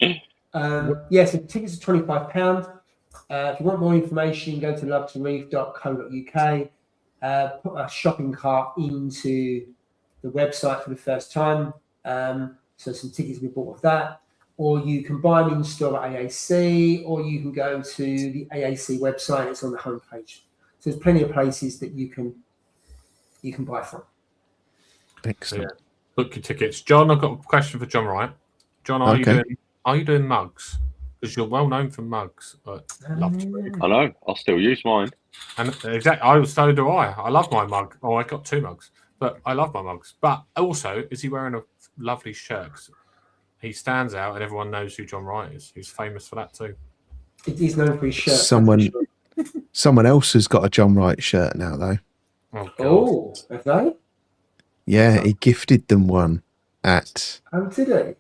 So tickets are £25. If you want more information, go to lovetoreef.co.uk. Put a shopping cart into the website for the first time. So some tickets will be bought with that. Or you can buy them in store at AAC, or you can go to the AAC website. It's on the homepage. So there's plenty of places that you can buy from. Excellent. Yeah. Book your tickets. John, I've got a question for John Wright. John, are you doing mugs? Because you're well known for mugs. Love to read. I know. I'll still use mine. And exactly, so do I. I love my mug. Oh, I got 2 mugs, but I love my mugs. But also, is he wearing a lovely shirt? He stands out, and everyone knows who John Wright is. He's famous for that too. He's known for his shirt. Someone else has got a John Wright shirt now, though. Oh, have they? Yeah, he gifted them one at did he?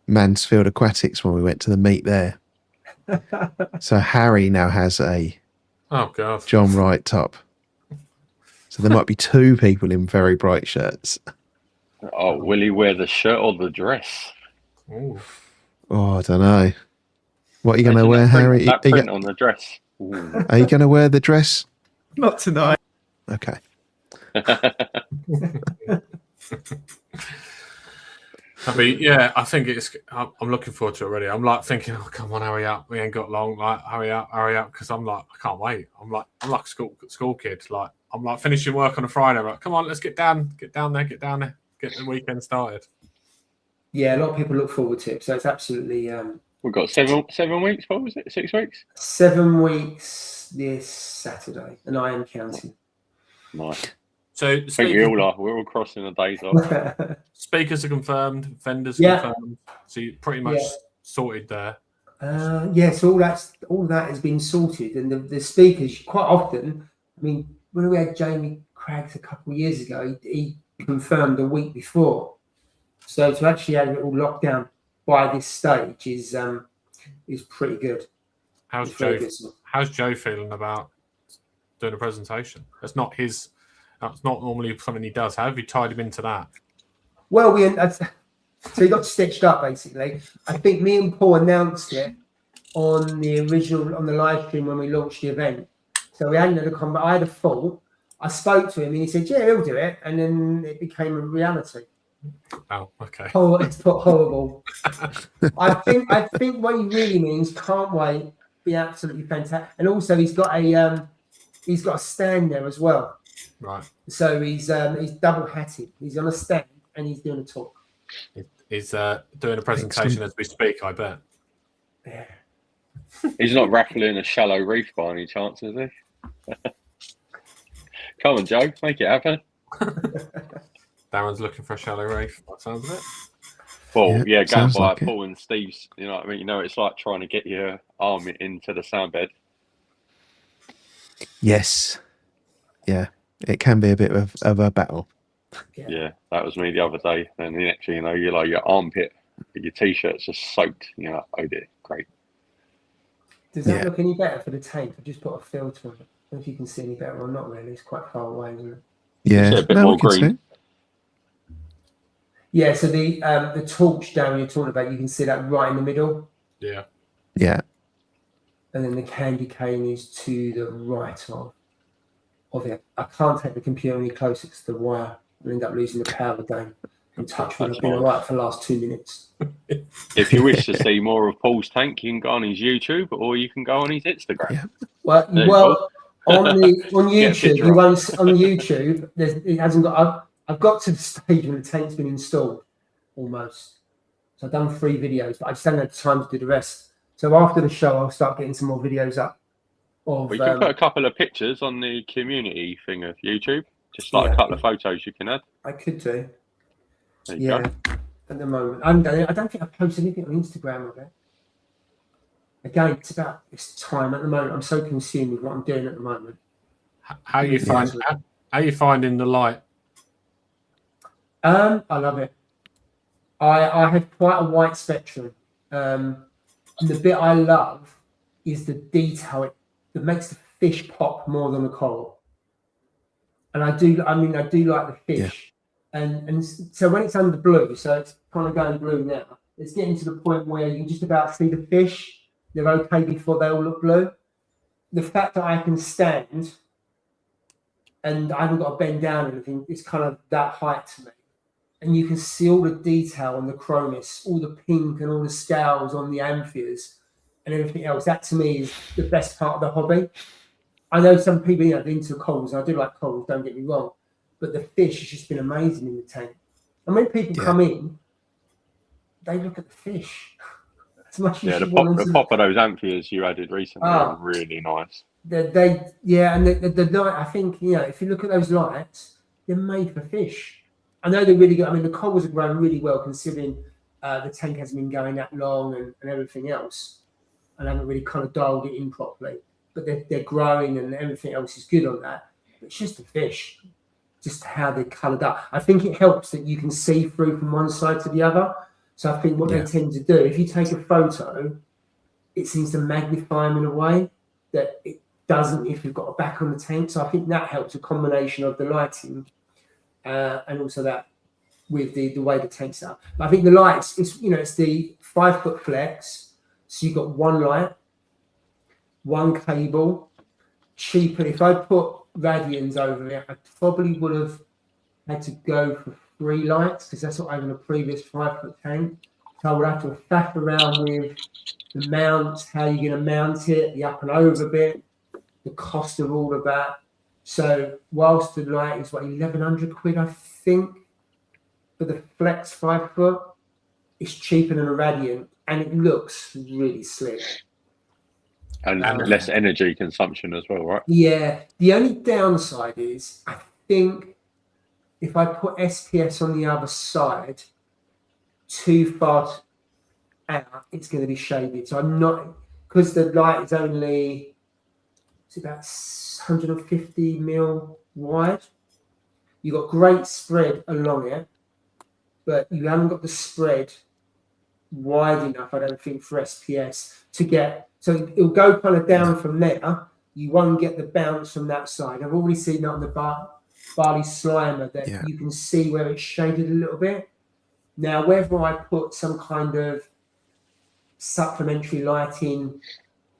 Mansfield Aquatics when we went to the meet there. So Harry now has a John Wright top. So there might be 2 people in very bright shirts. Oh, will he wear the shirt or the dress? Ooh. Oh, I don't know. What are you going to wear, Harry? That print on the dress. Ooh. Are you going to wear the dress? Not tonight. Okay. I mean, yeah, I think I'm looking forward to it already. I'm like thinking, oh, come on, hurry up. We ain't got long. Like, hurry up. Because I'm like, I can't wait. I'm like a school kid. Like, I'm like finishing work on a Friday. Like, come on, let's get down there. Get the weekend started. Yeah, a lot of people look forward to it. So it's absolutely. We've got 7 weeks. What was it? 6 weeks? 7 weeks this Saturday, and I am counting. Nice. So I think we all are. We're all crossing the days off. Speakers are confirmed, vendors confirmed. So you're pretty much sorted there. So all that has been sorted, and the speakers quite often. I mean, when we had Jamie Craggs a couple of years ago, he confirmed a week before. So to actually have it all locked down by this stage is pretty good. How's Joe feeling about doing a presentation? That's not normally something he does. How have you tied him into that? Well, so he got stitched up basically. I think me and Paul announced it on the live stream when we launched the event. So we hadn't had a conversation. I had a thought. I spoke to him and he said, "Yeah, he'll do it," and then it became a reality. Oh, okay. Oh, it's horrible. I think what he really means, can't wait, be absolutely fantastic. And also he's got a stand there as well. Right. So he's double hatted. He's on a stand and he's doing a talk. He's doing a presentation as we speak, I bet. Yeah. He's not raffling a shallow reef by any chance, is he? Come on, Joe, make it happen. Darren's looking for a shallow reef. That sounds it. Well, yeah, going by like Paul and Steve's. You know what I mean? You know, it's like trying to get your arm into the sand bed. Yes. Yeah, it can be a bit of a battle. Yeah, that was me the other day. And the next thing you know, you're like your armpit, your t-shirt's just soaked. You're like, oh dear, great. Does that look any better for the tank? I've just put a filter on it. I don't know if you can see any better or not, really. It's quite far away, isn't it? Yeah, a bit more we can green. see. Yeah, so the torch down you're talking about, you can see that right in the middle. Yeah. Yeah. and then the candy cane is to the right of it. I can't take the computer any closer to the wire. I'll end up losing the power again. And touch wood, I've been all right for the last 2 minutes. If you wish to see more of Paul's tank, you can go on his YouTube or you can go on his Instagram. Yeah. Well, on YouTube, picture on YouTube, it hasn't got. I've got to the stage when the tank's been installed, almost. So I've done 3 videos, but I just haven't had time to do the rest. So after the show, I'll start getting some more videos up. We can put a couple of pictures on the community thing of YouTube, just like a couple of photos you can add. I could do. There you go. At the moment, I don't think I've posted anything on Instagram of it. Again, it's about this time at the moment. I'm so consumed with what I'm doing at the moment. How you finding the light? I love it. I have quite a wide spectrum. And the bit I love is the detail that makes the fish pop more than the coral. And I do like the fish. And so when it's under blue, so it's kind of going blue now, it's getting to the point where you can just about see the fish. They're okay before they all look blue. The fact that I can stand and I haven't got to bend down or anything, it's kind of that height to me. And you can see all the detail on the chromis, all the pink and all the scales on the amphias and everything else. That to me is the best part of the hobby. I know some people are into corals. I do like corals, don't get me wrong. But the fish has just been amazing in the tank. And when people come in, they look at the fish. As much as the pop of those amphias you added recently are really nice. And the light, I think, if you look at those lights, they're made for fish. I know they're really good. I mean, the corals are growing really well considering the tank hasn't been going that long and everything else. And I haven't really kind of dialed it in properly. But they're growing and everything else is good on that. But it's just the fish, just how they're coloured up. I think it helps that you can see through from one side to the other. So I think what they tend to do, if you take a photo, it seems to magnify them in a way that it doesn't if you've got a back on the tank. So I think that helps, a combination of the lighting and also that with the way the tank's up. But I think the lights, it's the 5-foot flex. So you've got one light, one cable, cheaper. If I put Radians over it, I probably would have had to go for 3 lights because that's what I have in a previous 5-foot tank. So I would have to faff around with the mounts, how you're going to mount it, the up and over bit, the cost of all of that. So whilst the light is 1,100 quid, I think, for the Flex 5-foot, it's cheaper than a Radiant and it looks really slick. And less energy consumption as well, right? Yeah. The only downside is I think if I put SPS on the other side too far out, it's going to be shaded. So I'm not, because the light is only, it's about 150 mil wide. You've got great spread along it, but you haven't got the spread wide enough, I don't think, for SPS to get, so it'll go kind of down from there. You won't get the bounce from that side. I've already seen that on the Barley Slimer that you can see where it's shaded a little bit. Now, whether I put some kind of supplementary lighting,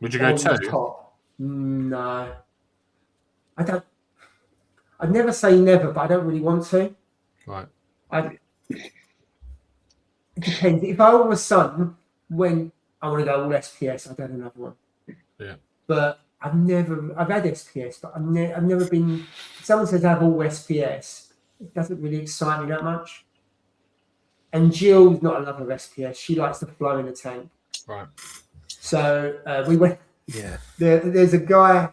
would you go to top? No, I don't. I'd never say never, but I don't really want to. Right. It depends. If I all of a sudden, when I want to go all SPS, I'd have another one. Yeah. But I've had SPS, but I've never been. If someone says I have all SPS, it doesn't really excite me that much. And Jill's not a lover of SPS. She likes the flow in the tank. Right. So we went. Yeah. There's a guy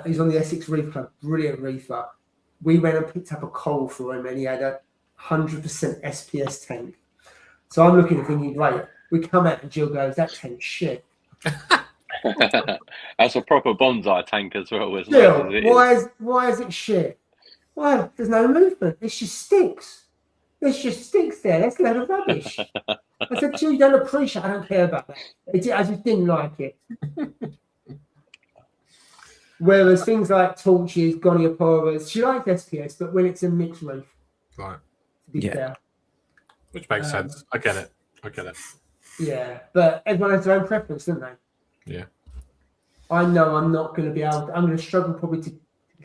who's on the Essex Reef Club, brilliant reefer. We went and picked up a coral for him, and he had a 100% SPS tank. So I'm looking and thinking, right, we come out and Jill goes, that tank's shit. That's a proper bonsai tank as well, isn't Jill, it? why is it shit? Why? There's no movement. It's just sticks. There's just sticks there. That's a load of rubbish. I said, Jill, you don't appreciate it. I don't care about that. I just didn't like it. Whereas things like torches, gonioporas, she likes SPS, but when it's a mixed reef. Right. To be fair. Which makes sense. I get it. Yeah, but everyone has their own preference, don't they? Yeah. I know I'm not going to be able. I'm going to struggle probably to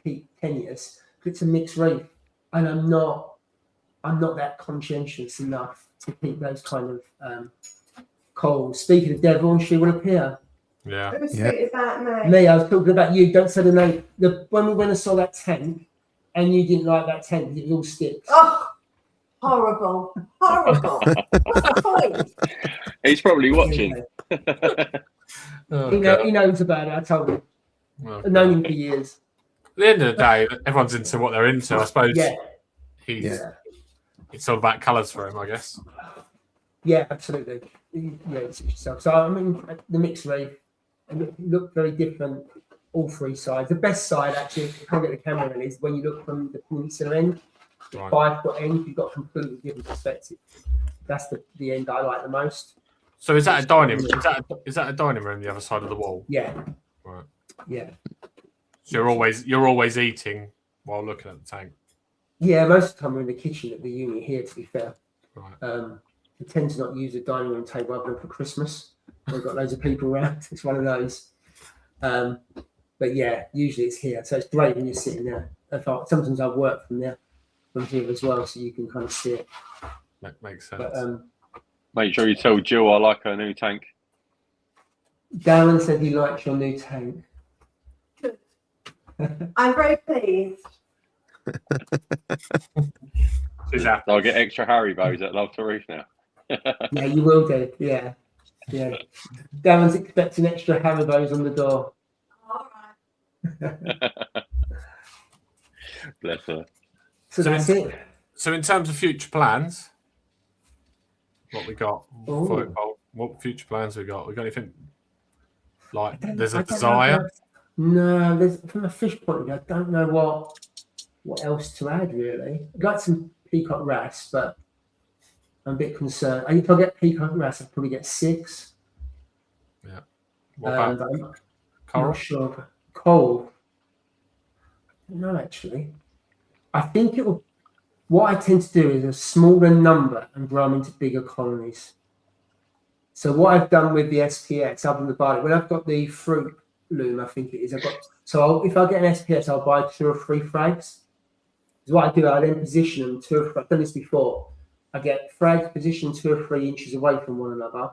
keep 10 years. It's a mixed reef, and I'm not that conscientious enough to keep those kind of calls. Speaking of devil, she will appear. Yeah. Who's Yeah. is that, mate? Me, I was talking about you. Don't say the name. When we went and saw that tent, and you didn't like that tent, it was all sticks. Oh, horrible. Horrible. What's the point? He's probably watching. Oh, He God. knows about it. I told him. Oh, I've known God. him for years. At the end of the day, everyone's into what they're into. I suppose Yeah, it's all about colours for him, I guess. yeah, absolutely. Yeah, it's yourself. So I mean, the mixed reef, and it looked very different. All three sides. The best side, actually, if you can't get the camera in, is when you look from the peninsula end, the Right. 5 foot end. You've got completely different perspective. That's the end I like the most. So is that a dining? Is that a dining room the other side of the wall? Yeah, Right. yeah, So you're always eating while looking at the tank. yeah. Most of the time we're in the kitchen at the uni here. To be fair, Right. we tend to not use a dining room table other than for Christmas. We've got loads of people around. It's one of those. But yeah, usually it's here. So it's great when you're sitting there. In fact, sometimes I work from here as well, so you can kind of see it. That makes sense. But Make sure you tell Jill I like her new tank. Darren said he likes your new tank. I'm very pleased. She's happy. I'll get extra Haribo's at Love to Reef now. Yeah, you will do. Yeah, yeah. Darren's expecting extra Haribo's on the door. All right. Bless her. So that's it. So in terms of future plans, what we got? Ooh. What future plans we got? We got anything like? There's I a don't know desire. if- No, there's from a fish point of view. I don't know what else to add really. I'd like some peacock wrasse, but I'm a bit concerned. I think if I get peacock wrasse, I'd probably get 6. What about But I'm coral? not sure. Coral. No, actually, I think it will. What I tend to do is a smaller number and grow them into bigger colonies. So what I've done with the SPX, other than the barley, when I've got the fruit loom, I think it is. If I get an SPS, I'll buy 2 or 3 frags. So what I do, I then position them 2 or 3. I've done this before. I get frags positioned 2 or 3 inches away from one another,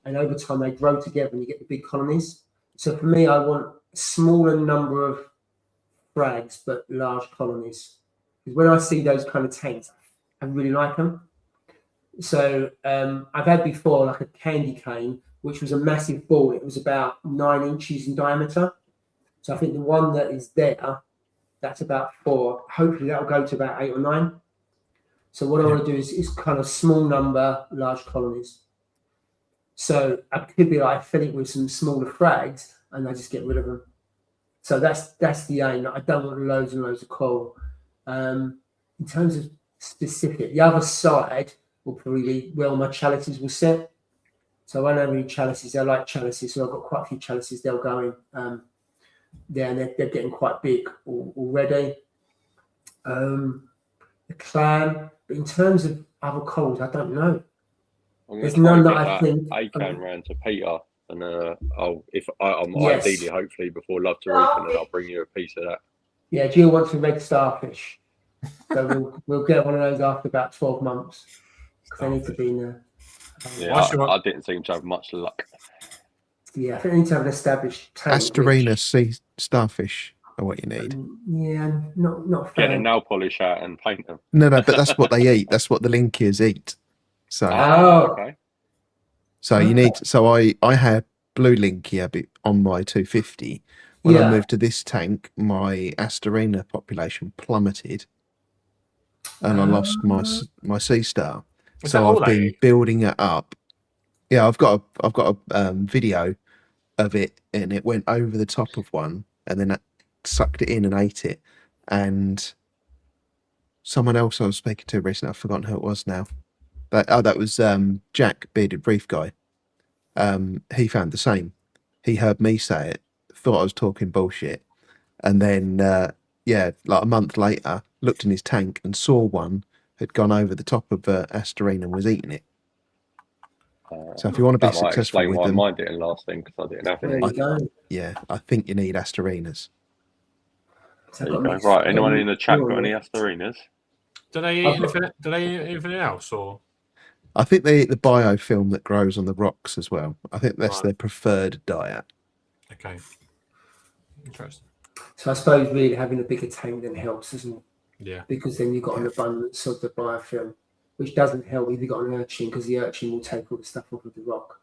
and over time they grow together, and you get the big colonies. So for me, I want a smaller number of frags but large colonies. Because when I see those kind of tanks, I really like them. So I've had before like a candy cane, which was a massive ball. It was about 9 inches in diameter. So I think the one that is there, that's about 4. Hopefully that'll go to about 8 or 9. So what I want to do is kind of small number, large colonies. So I could be like fill it with some smaller frags and I just get rid of them. So that's the aim. I don't want loads and loads of coral. In terms of specific, the other side will probably be where all my chalices will sit. So I know really chalices, I like chalices, so I've got quite a few chalices they'll go in there, and they're getting quite big already. The clam, but in terms of other corals, I don't know. There's none that I think. Acan round to Peter, and I'm Yes. ideally, hopefully, before Love to Reef, and then I'll bring you a piece of that. Yeah, Jill wants a red starfish, so we'll get one of those after about 12 months. They need to be in there. Yeah, I didn't seem to have much luck. Yeah, I think they need to have an established tank. Astorina sea starfish are what you need. Yeah, not Get a fan. nail polish out and paint them. No, but that's what they eat. That's what the linkiers eat. So, Oh. Okay. so you need. So I had blue linkia on my 250. When I moved to this tank, my Astorina population plummeted, and I lost my sea star. Is that So all I've they been eat? building it up. Yeah, I've got a video of it, and it went over the top of one, and then it sucked it in and ate it. And someone else I was speaking to recently, I've forgotten who it was now. That was Jack, bearded reef guy. He found the same. He heard me say it, thought I was talking bullshit, and then like a month later, looked in his tank and saw one had gone over the top of Astorina and was eating it. So if you want to be That might successful explain with why them, mine didn't last then because I didn't have There any. you go. yeah, I think you need Astorinas. So There I've you got go. mixed- Right, I've got anyone in the chat mixed got any oil. Astorinas? Do they eat I've got- anything? Do they eat anything else, or I think they eat the biofilm that grows on the rocks as well. I think that's Right. their preferred diet. okay? Interesting. So I suppose really having a bigger tank then helps, doesn't it? Yeah. Because then you've got an abundance of the biofilm, which doesn't help if you've got an urchin, because the urchin will take all the stuff off of the rock.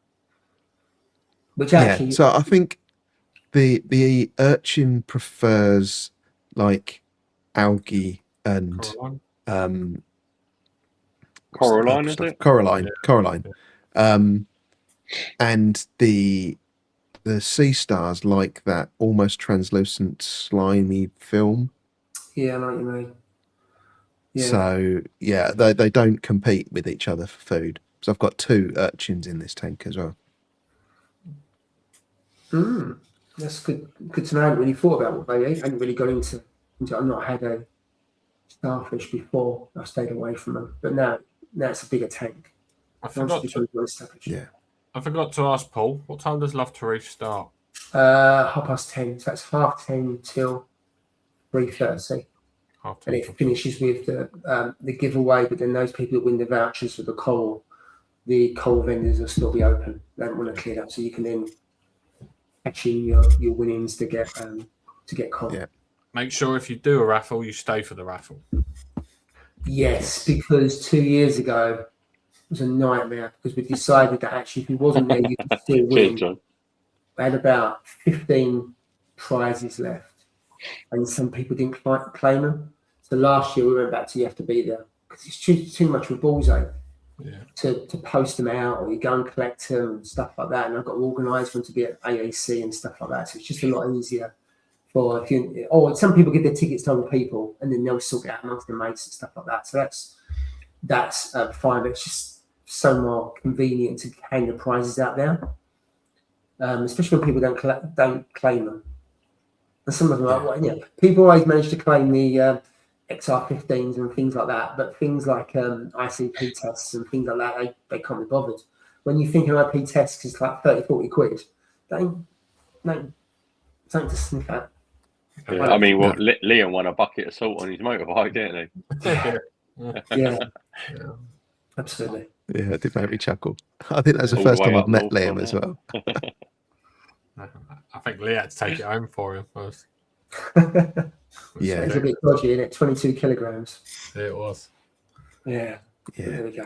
Which actually, Yeah, so I think the urchin prefers like algae and Coraline? what's the Coraline, purple is stuff? it? Coraline. And the sea stars like that almost translucent slimy film. yeah, I know what you mean. Yeah. So yeah, they don't compete with each other for food. So I've got 2 urchins in this tank as well. That's good. Good to know. I hadn't really thought about what they eat. I hadn't really got into. I've not had a starfish before. I stayed away from them. But now it's a bigger tank. I Once forgot you to. do starfish. Yeah. I forgot to ask Paul. What time does Love to Reef start? 10:30. So that's 10:30 till 3:30. Half And it finishes with the giveaway. But then those people that win the vouchers for the coal vendors will still be open. They don't want to clear up, so you can then catch in your winnings to get coal. Yeah. Make sure if you do a raffle, you stay for the raffle. Yes, because 2 years ago it was a nightmare because we decided that actually if he wasn't there, you could still Cheers, win. John. We had about 15 prizes left, and some people didn't claim them. So last year we went back to you have to be there because it's too much of a bullseye Yeah. to post them out, or you go and collect them and stuff like that. And I've got to organise them to be at AAC and stuff like that. So it's just a lot easier for if you. Or some people give their tickets to other people, and then they'll sort it out amongst their mates and stuff like that. So that's fine. But it's just so more convenient to hang the prizes out there, especially when people don't claim them. And some of them are, well, people always manage to claim the XR15s and things like that, but things like ICP tests and things like that, they can't be bothered. When you think an IP test is like 30, 40 quid, they ain't something to sniff at. Yeah, I mean, well, Liam won a bucket of salt on his motorbike, didn't he? Yeah, absolutely. Yeah, it did make me chuckle. I think that's the All the first way time I've up met north Liam on as that. well. I think Lee had to take it home for him first. Yeah. It's a bit dodgy, isn't it? 22 kilograms. It was. Yeah. Yeah. There we go.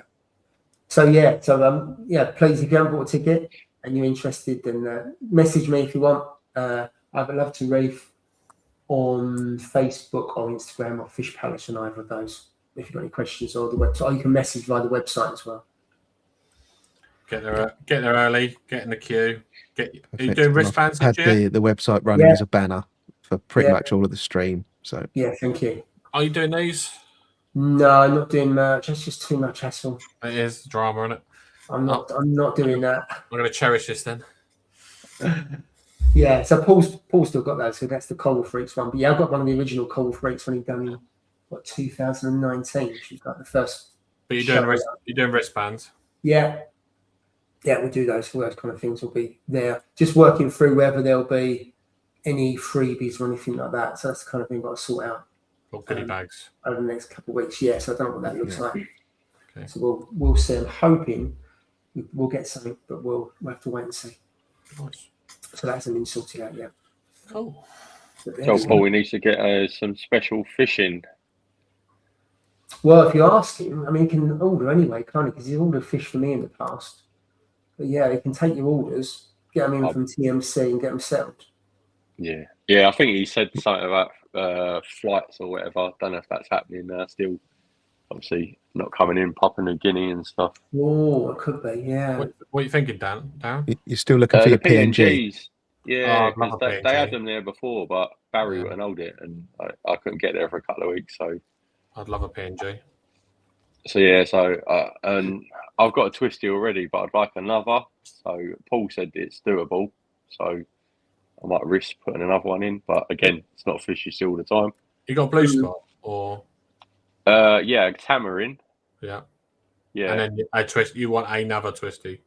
So please, if you haven't bought a ticket and you're interested, then message me if you want. I would love to reef on Facebook or Instagram or Fish Palace on either of those. If you've got any questions, or the website, or you can message via the website as well. Get there early. Get in the queue. Are you Perfect. doing And wristbands I've this had year? the website running Yeah. as a banner for pretty Yeah. much all of the stream. So Yeah, thank you. Are you doing these? No, I'm not doing merch. That's just too much hassle. It is drama, isn't it? I'm not doing that. I'm going to cherish this then. Yeah, so Paul's still got that. So that's the Coral Freaks one. But yeah, I've got one of the original Coral Freaks when he done in 2019, which was like the first. But Shut you're doing wristbands. Yeah, we do those. All those kind of things will be there. Just working through whether there'll be any freebies or anything like that. So that's the kind of thing I've got to sort out Or goodie bags. over the next couple of weeks. Yeah, so I don't know what that looks like. Okay. So we'll see. I'm hoping we'll get something, but we'll have to wait and see. Nice. So that hasn't been sorted out yet. Cool. But So, there's- Paul, we need to get some special fishing. Well, if you ask him, I mean, he can order anyway, can't he? Because he's ordered fish for me in the past. But yeah, he can take your orders, get them in from TMC, and get them settled. Yeah, I think he said something about flights or whatever. I don't know if that's happening now. Still, obviously, not coming in Papua New Guinea and stuff. Oh, it could be, yeah. What are you thinking, Dan? you're still looking for The your PNG. PNGs. Yeah, Oh, I'd love because a they had PNG. them there before, but Barry Yeah. wouldn't hold it, and I couldn't get there for a couple of weeks. I'd love a PNG. And I've got a twisty already, but I'd like another. So Paul said it's doable. So I might risk putting another one in, but again, it's not fish you see all the time. You got blue spot or Yeah, tamarin. yeah. Yeah, And then a twist. You want another twisty.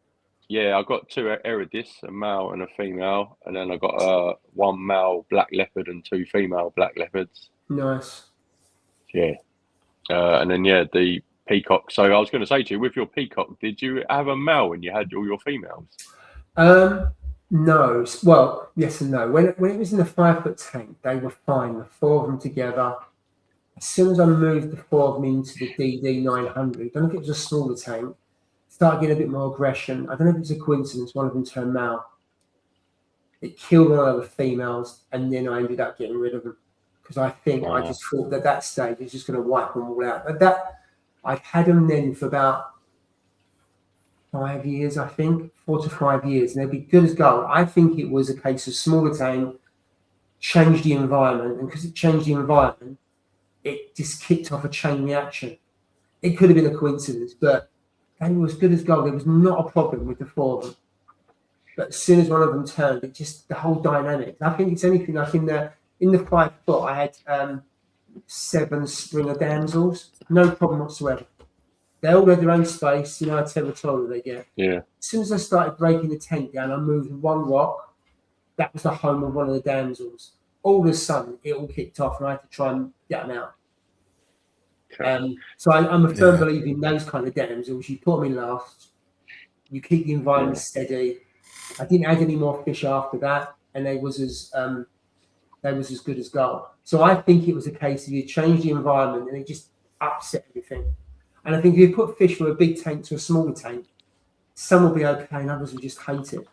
Yeah, I got 2 Eridis, a male and a female, and then I got 1 male black leopard and 2 female black leopards. Nice. Yeah, and then the peacock. So I was going to say to you, with your peacock, did you have a male when you had all your females? No. Well, yes and no. When it was in the 5-foot tank, they were fine. The 4 of them together. As soon as I moved the 4 of them into the DD 900, I don't know if it was a smaller tank, started getting a bit more aggression. I don't know if it's a coincidence. One of them turned male. It killed one of the females, and then I ended up getting rid of them because I think I just thought that stage is just going to wipe them all out. But I'd had them then for about 5 years, I think, 4 to 5 years, and they'd be good as gold. I think it was a case of smaller tank, changed the environment, and because it changed the environment, it just kicked off a chain reaction. It could have been a coincidence, but they were as good as gold. There was not a problem with the 4 of them. But as soon as one of them turned, it just, the whole dynamic. I think it's anything like in the 5 foot, I had 7 Springer damsels, no problem whatsoever. They all had their own space, how territorial they get. Yeah. As soon as I started breaking the tent down, I moved 1 rock. That was the home of one of the damsels. All of a sudden, it all kicked off, and I had to try and get them out. Okay. So I'm a firm believer in those kind of damsels. You put them in last, you keep the environment steady. I didn't add any more fish after that, and they was as good as gold. So I think it was a case of you change the environment and it just upset everything. And I think if you put fish from a big tank to a smaller tank, some will be okay and others will just hate it.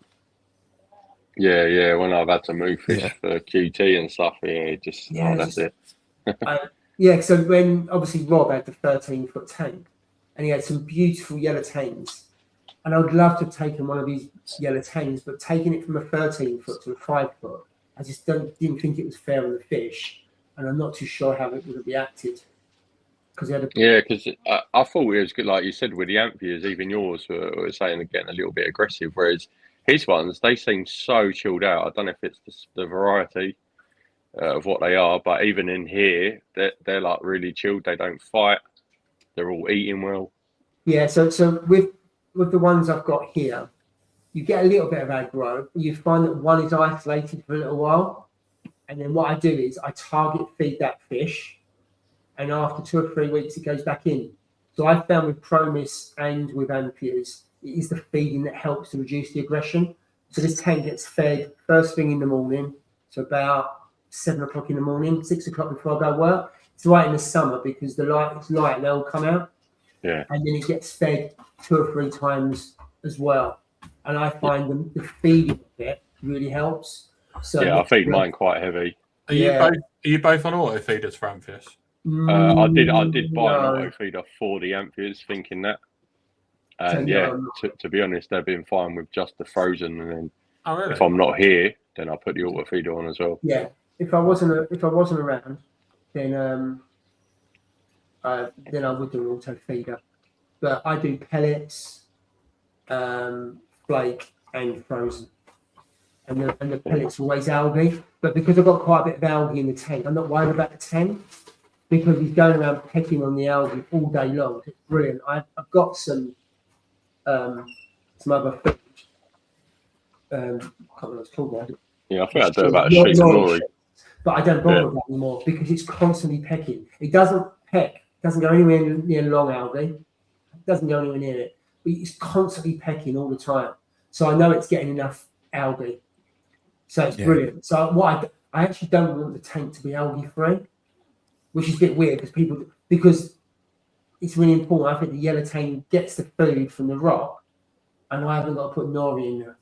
Yeah. When I've had to move fish for QT and stuff, that's it. So when obviously Rob had the 13-foot tank, and he had some beautiful yellow tangs. And I would love to have taken one of these yellow tangs, but taking it from a 13-foot to a 5-foot, I just didn't think it was fair on the fish, and I'm not too sure how it would have reacted. Because I thought it was good, like you said, with the amphias, even yours were saying they're getting a little bit aggressive, whereas his ones, they seem so chilled out. I don't know if it's the variety of what they are, but even in here, they're like really chilled. They don't fight. They're all eating well. Yeah, so with the ones I've got here, you get a little bit of aggro. You find that one is isolated for a little while, and then what I do is I target feed that fish, and after 2 or 3 weeks, it goes back in. So I found with Promis and with Amphias, it is the feeding that helps to reduce the aggression. So this tank gets fed first thing in the morning, so about 7 o'clock in the morning, 6 o'clock before I go work. It's right in the summer because the light is light and they'll come out. Yeah. And then it gets fed 2 or 3 times as well. And I find the feeding bit really helps. So I feed mine quite heavy. Are you both on auto feeders for Amphias? I did buy an auto feeder for the Amphias, thinking that. And to be honest, they've been fine with just the frozen. And then if I'm not here, then I'll put the auto feeder on as well. Yeah, if I wasn't around, then I would do an auto feeder. But I do pellets, flake, and frozen. And the pellets are always algae. But because I've got quite a bit of algae in the tank, I'm not worried about the tank because he's going around pecking on the algae all day long. It's brilliant. I've got some other food. I can't remember what it's called now. Yeah, I think I do about a sheep of nori. But I don't bother with that anymore because it's constantly pecking. It doesn't peck, doesn't go anywhere near long algae, it doesn't go anywhere near it, but it's constantly pecking all the time. So I know it's getting enough algae. So it's brilliant. So I actually don't want the tank to be algae free, which is a bit weird because it's really important. I think the yellow tank gets the food from the rock, and I haven't got to put nori in there.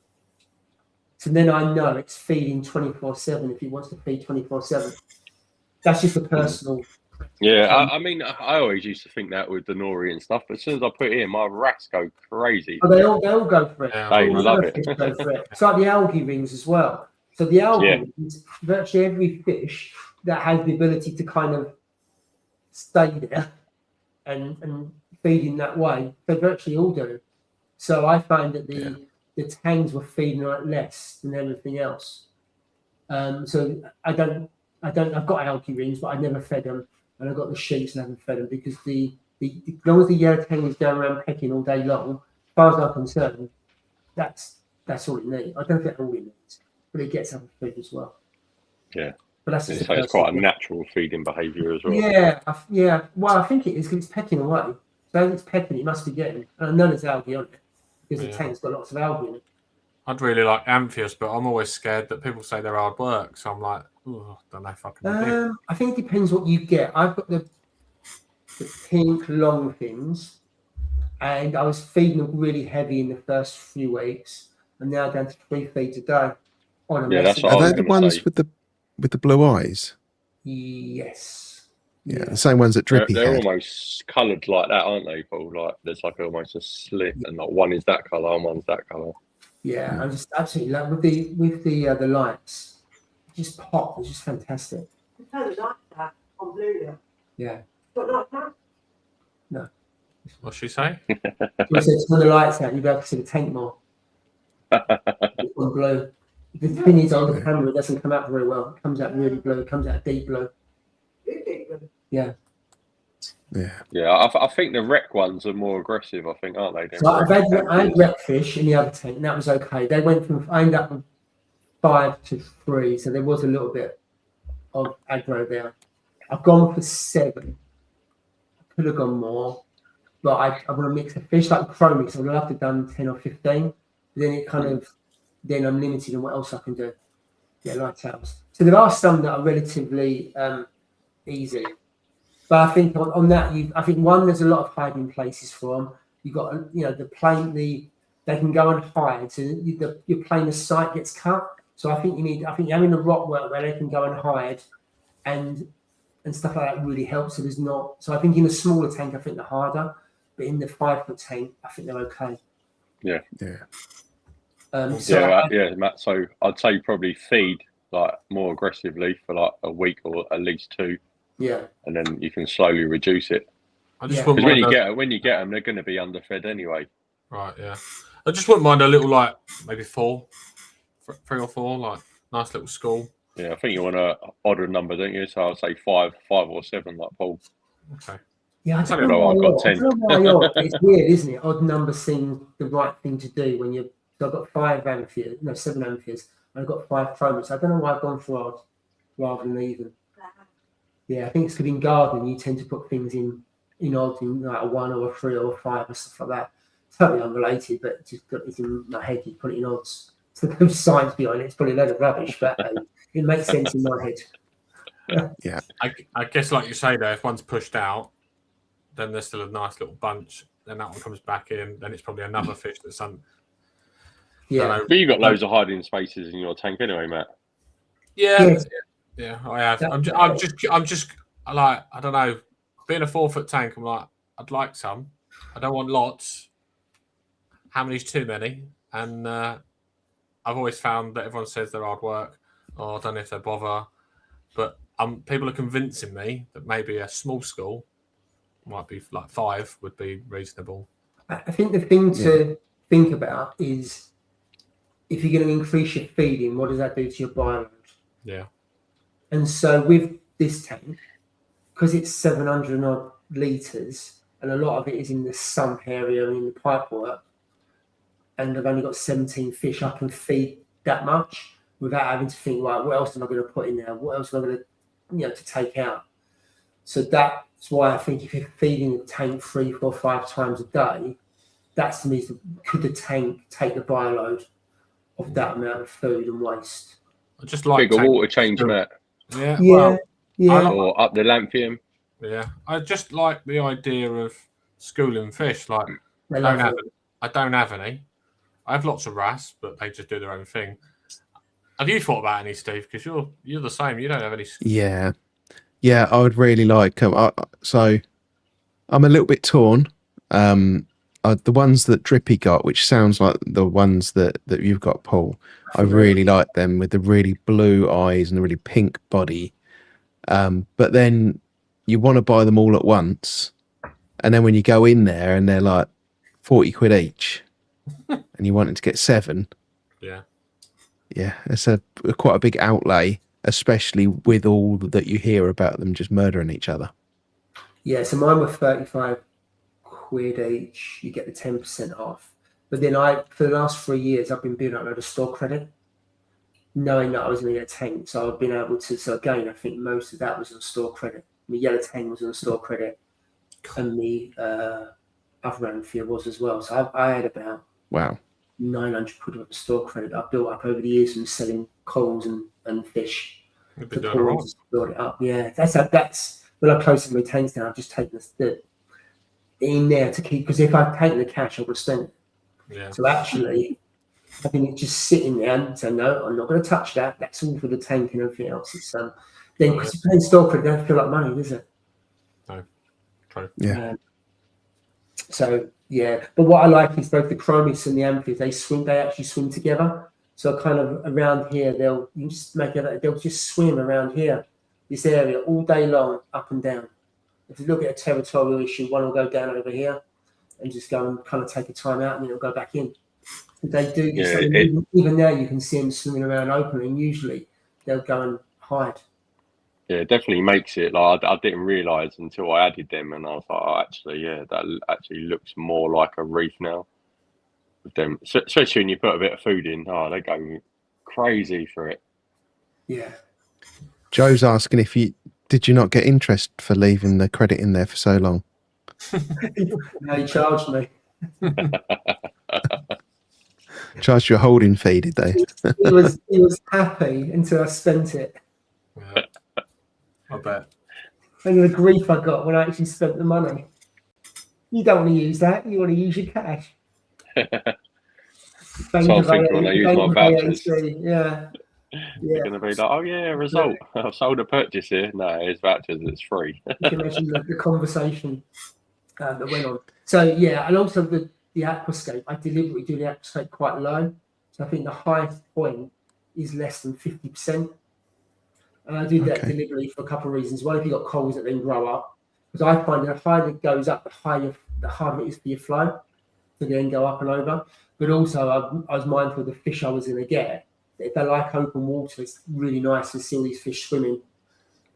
So then I know it's feeding 24/7 if it wants to feed 24/7. That's just a personal. Yeah, I mean, I always used to think that with the nori and stuff, but as soon as I put it in, my rats go crazy. Oh, they all go for it. They love it. Go for it. It's like the algae rings as well. So the algae rings, virtually every fish that has the ability to kind of stay there and feed in that way, they virtually all do. So I find that the tangs were feeding on it less than everything else. So I've got algae rings, but I never fed them, and I've got the sheets and I haven't fed them because as long as the yellow tang is going around pecking all day long, as far as I'm concerned, that's all it needs. I don't think all it needs, but it gets other food as well. Yeah. But that's So just it's quite a natural feeding behaviour as well. Yeah, yeah. Well, I think it is because it's pecking away. So if it's pecking, it must be getting. And I know there's algae on it because the tank's got lots of algae in it. I'd really like amphias, but I'm always scared that people say they're hard work. So I'm like, oh, I don't know if I can do it. I think it depends what you get. I've got the pink long fins, and I was feeding them really heavy in the first few weeks, and now down to 3 feeds a day. On a That's what Are I was they the gonna ones say. with the blue eyes? Yes. Yeah, the same ones that Drippy They're had. almost coloured like that, aren't they, Paul? Like there's like almost a slit, and like one is that colour and one's that colour. Yeah, I just absolutely love with the lights. It just pop. It's just fantastic. You turn the lights out on blue. Yeah. But like that. No. What's she say? So I said, turn the lights out, you'll be able to see the tank more. It's on blue. The thing is, on the camera, it doesn't come out very well. It comes out really blue. It comes out deep blue. Yeah. Yeah. I think the wreck ones are more aggressive. I think, aren't they? So I had wreck fish in the other tank, and that was okay. They went from, I ended up with 5 to 3, so there was a little bit of aggro there. I've gone for 7. I could have gone more, but I want to mix a fish like pro mix. I'd love to have done 10 or 15. Then it kind of, then I'm limited in what else I can do. Yeah, lights out. So there are some that are relatively easy. But I think on that, I think one, there's a lot of hiding places for them. You've got, the plane, they can go and hide. So your plane of sight gets cut. So I think having a rock work where they can go and hide and stuff like that really helps. So I think in a smaller tank, I think they're harder. But in the 5-foot tank, I think they're okay. Yeah. Matt. So I'd say probably feed like more aggressively for like a week or at least 2. Yeah. And then you can slowly reduce it. I just Because wouldn't when you get them, they're going to be underfed anyway. Right, yeah. I just wouldn't mind a little, like, maybe 4, 3 or 4, like, nice little school. Yeah, I think you want an odder number, don't you? So I'd say 5 or 7, like Paul. Okay. Yeah, I don't know. I've got 10. I don't know why it's weird, isn't it? Odd number seems the right thing to do when you're. So I've got 7 amphias. I've got 5 chromas. I don't know why I've gone for odd rather than even. Yeah, I think it's because in gardening you tend to put things in odd, in like a 1 or a 3 or a 5 or stuff like that. Totally unrelated, but just got it in my head. You put it in odds. So there's science behind it. It's probably a load of rubbish, but it makes sense in my head. Yeah. I guess, like you say, though, if one's pushed out, then there's still a nice little bunch. Then that one comes back in. Then it's probably another fish that's Yeah. But you've got loads of hiding spaces in your tank anyway, Matt. Yeah, I have. I'm just like, I don't know. Being a 4-foot tank, I'm like, I'd like some. I don't want lots. How many's too many? And I've always found that everyone says they're hard work. Oh, I don't know if they bother. But people are convincing me that maybe a small school might be like 5 would be reasonable. I think the thing to think about is if you're going to increase your feeding, what does that do to your bioload? Yeah. And so with this tank, because it's 700 odd litres, and a lot of it is in the sump area and in the pipe work, and I've only got 17 fish, I can feed that much without having to think, right, what else am I going to put in there? What else am I going to, to take out? So that's why I think if you're feeding the tank 3, 4, 5 times a day, that's to me, could the tank take the bioload of that amount of food and waste? I just like bigger water change, Matt. Yeah. Or up the Lanthium. Yeah. I just like the idea of schooling fish. Like, I don't have any. I have lots of wrasse, but they just do their own thing. Have you thought about any, Steve? Because you're the same. You don't have any. Yeah, I would really like. So I'm a little bit torn. The ones that Drippy got, which sounds like the ones that you've got, Paul, I really like them with the really blue eyes and the really pink body. But then you want to buy them all at once, and then when you go in there and they're like 40 quid each, and you wanted to get 7. Yeah, it's quite a big outlay, especially with all that you hear about them just murdering each other. Yeah, so mine were 35 quid each. You get the 10% off. But then for the last 3 years, I've been building up a load of store credit, knowing that I was going to get a tank. So I've been able to, so again, I think most of that was on store credit. The yellow tank was on store credit, and the other amphibian was as well. So I had about Wow. 900 quid worth of store credit I built up over the years from selling corals and fish. You've been doing all right. Build it up. Yeah, that's when I close my tanks down. I've just taken the in there to keep, because if I'd taken the cash, I would have spent it. Yeah. So actually, I think it's just sitting there and say, no, I'm not going to touch that. That's all for the tank and everything else. It's then because you're paying store credit, it don't feel like money, does it? No. True. Yeah. So yeah, but what I like is both the chromis and the amphibians. They actually swim together. So kind of around here, they'll just swim around here, this area all day long, up and down. If you look at a territorial issue, one will go down over here and just go and kind of take a time out, and then it'll go back in. They do. Yeah, even now, you can see them swimming around openly, and usually they'll go and hide. Yeah, it definitely makes it. Like I didn't realise until I added them, and I was like, oh, actually, yeah, that actually looks more like a reef now. With them, especially when you put a bit of food in, they go crazy for it. Yeah. Joe's asking did you not get interest for leaving the credit in there for so long? No, he charged me. Charged you a holding fee, did they? He was happy until I spent it. Yeah. I bet. And the grief I got when I actually spent the money. You don't want to use that. You want to use your cash. So I was thinking when I use my vouchers. Yeah. You're going to be like, oh yeah, result. I've sold a purchase here. No, it's vouchers. It's free. You can imagine the conversation that went on. So yeah, and also the aquascape. I deliberately do the aquascape quite low. So I think the highest point is less than 50%. And I do that deliberately for a couple of reasons. One, if you've got corals that then grow up, because I find the higher it goes up, the harder it is for your flow to then go up and over. But also, I was mindful of the fish I was going to get. If they like open water, it's really nice to see all these fish swimming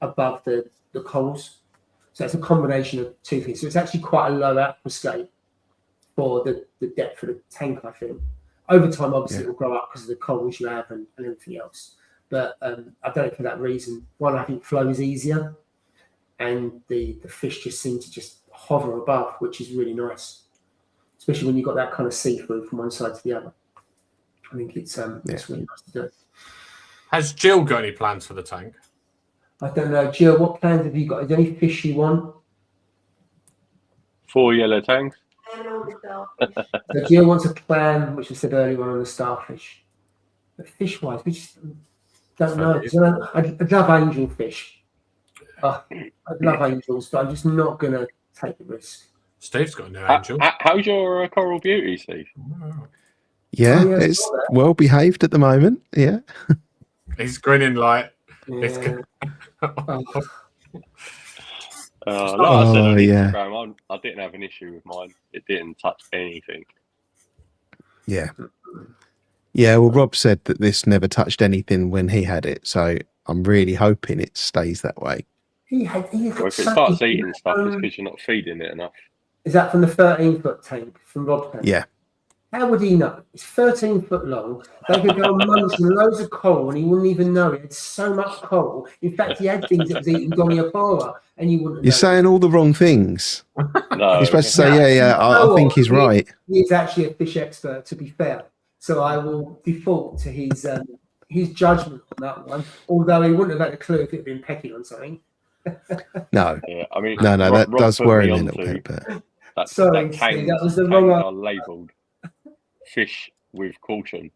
above the corals. So it's a combination of two things. So it's actually quite a low aquascape for the depth of the tank, I think. Over time, obviously, it will grow up because of the corals you have and everything else. But I've done it for that reason. One, I think flow is easier, and the fish just seem to just hover above, which is really nice, especially when you've got that kind of see-through from one side to the other. I think it's really nice to do. Has Jill got any plans for the tank? I don't know, Jill. What plans have you got? Is there any fish you want? 4 yellow tanks. So Jill wants a clam, which I said earlier on the starfish. But fish-wise, we just don't know. I'd love angelfish. I'd love angels, but I'm just not going to take the risk. Steve's got a new angel. How's your coral beauty, Steve? Yeah, it's well behaved at the moment. Yeah. He's grinning like. Yeah. Like I said on Instagram, I didn't have an issue with mine. It didn't touch anything. Yeah. Yeah, well, Rob said that this never touched anything when he had it, so I'm really hoping it stays that way. Well, if it starts eating stuff, it's because you're not feeding it enough. Is that from the 13-foot tank from Rob's tank? Yeah. How would he know? It's 13 foot long. They could go months and loads of coral, and he wouldn't even know it. It's so much coral. In fact, he had things that was eating Goniopora, and you wouldn't. You're saying all the wrong things. No, you're supposed to say, I think he's right. He is actually a fish expert, to be fair. So I will default to his judgment on that one. Although he wouldn't have had a clue if it had been pecking on something. No. Yeah, I mean, no, that Rob does worry me a onto little bit. But Sorry, that Steve, that was the wrong one. Are labelled fish with caution,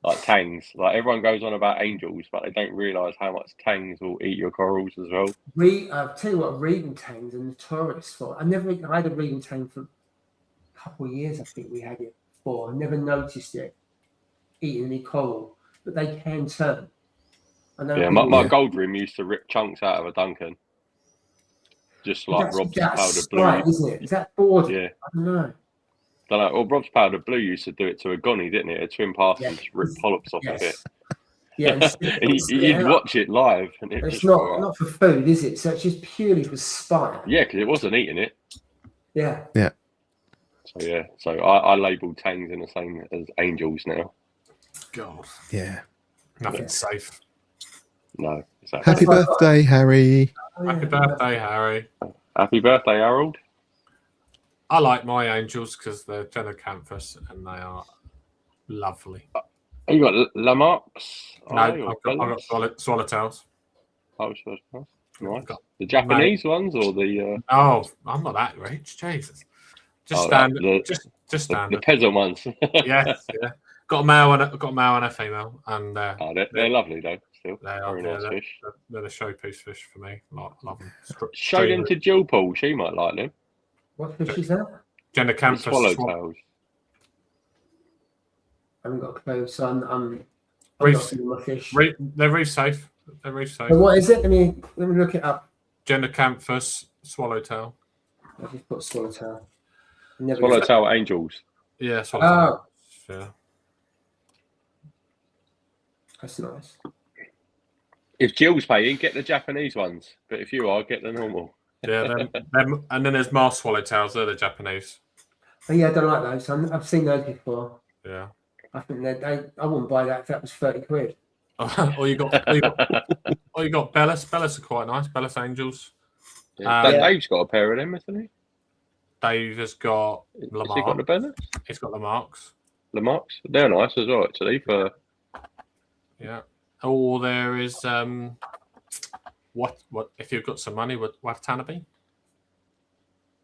like tangs. Like everyone goes on about angels, but they don't realise how much tangs will eat your corals as well. I'll tell you what, regal tangs are notorious for. I had a regal tang for a couple of years. I think we had it for. I never noticed it eating any coral, but they can turn. My gold rim used to rip chunks out of a Duncan, just like Rob's powder blue. Isn't it? Is that bored? Yeah. I don't know. Well, Rob's powder blue used to do it to a gonny, didn't it? It'd swim past and just rip polyps off of it. Yeah, you'd watch it live, and it's not for food, is it? So it's just purely for spite. Yeah, because it wasn't eating it. Yeah. Yeah. So yeah, so I label tangs in the same as angels now. God, Yeah. nothing's safe. No, exactly. Happy That's what birthday, Harry. Oh, Happy birthday, Harry. Happy birthday, Harold. I like my angels because they're Genocanthus and they are lovely. Oh, you got Lamarcks? No, I've got swallowtails. Oh, sure. Nice. Got- The Japanese ones or the Oh, I'm not that rich. Jesus. Just Oh, standard. the- Just the standard. peasant ones? Yes, yeah. Got a male and a female, and Oh, they're lovely though. Still, they are very nice fish. they're the showpiece fish for me. Love them. Show them to Jill Paul. She might like them. What fish is that? The Genocanthus swallowtails. I haven't got a clue. So I'm Reef- not seeing my fish. They're reef safe. They're reef safe. So what is it? Let me look it up. Genocanthus swallowtail. I just put swallowtail. Never Swallowtail angels. Yeah, swallowtail. Oh, Yeah. that's nice. If Jill's paying, get the Japanese ones. But if you are, get the normal. Yeah, them, and then there's Mars swallowtails. They're the Japanese. Oh, yeah, I don't like those. I've seen those before. Yeah. I think I wouldn't buy that if that was 30 quid. or you got Bellis. Bellis are quite nice. Bellis angels. Yeah. Dave's got a pair of them, hasn't he? Dave has got Has Lamar. he got the Bennett? He's got Lamarcks. Lamarcks? They're nice as well, actually. For Yeah. Or there is what if you've got some money with Watanabe?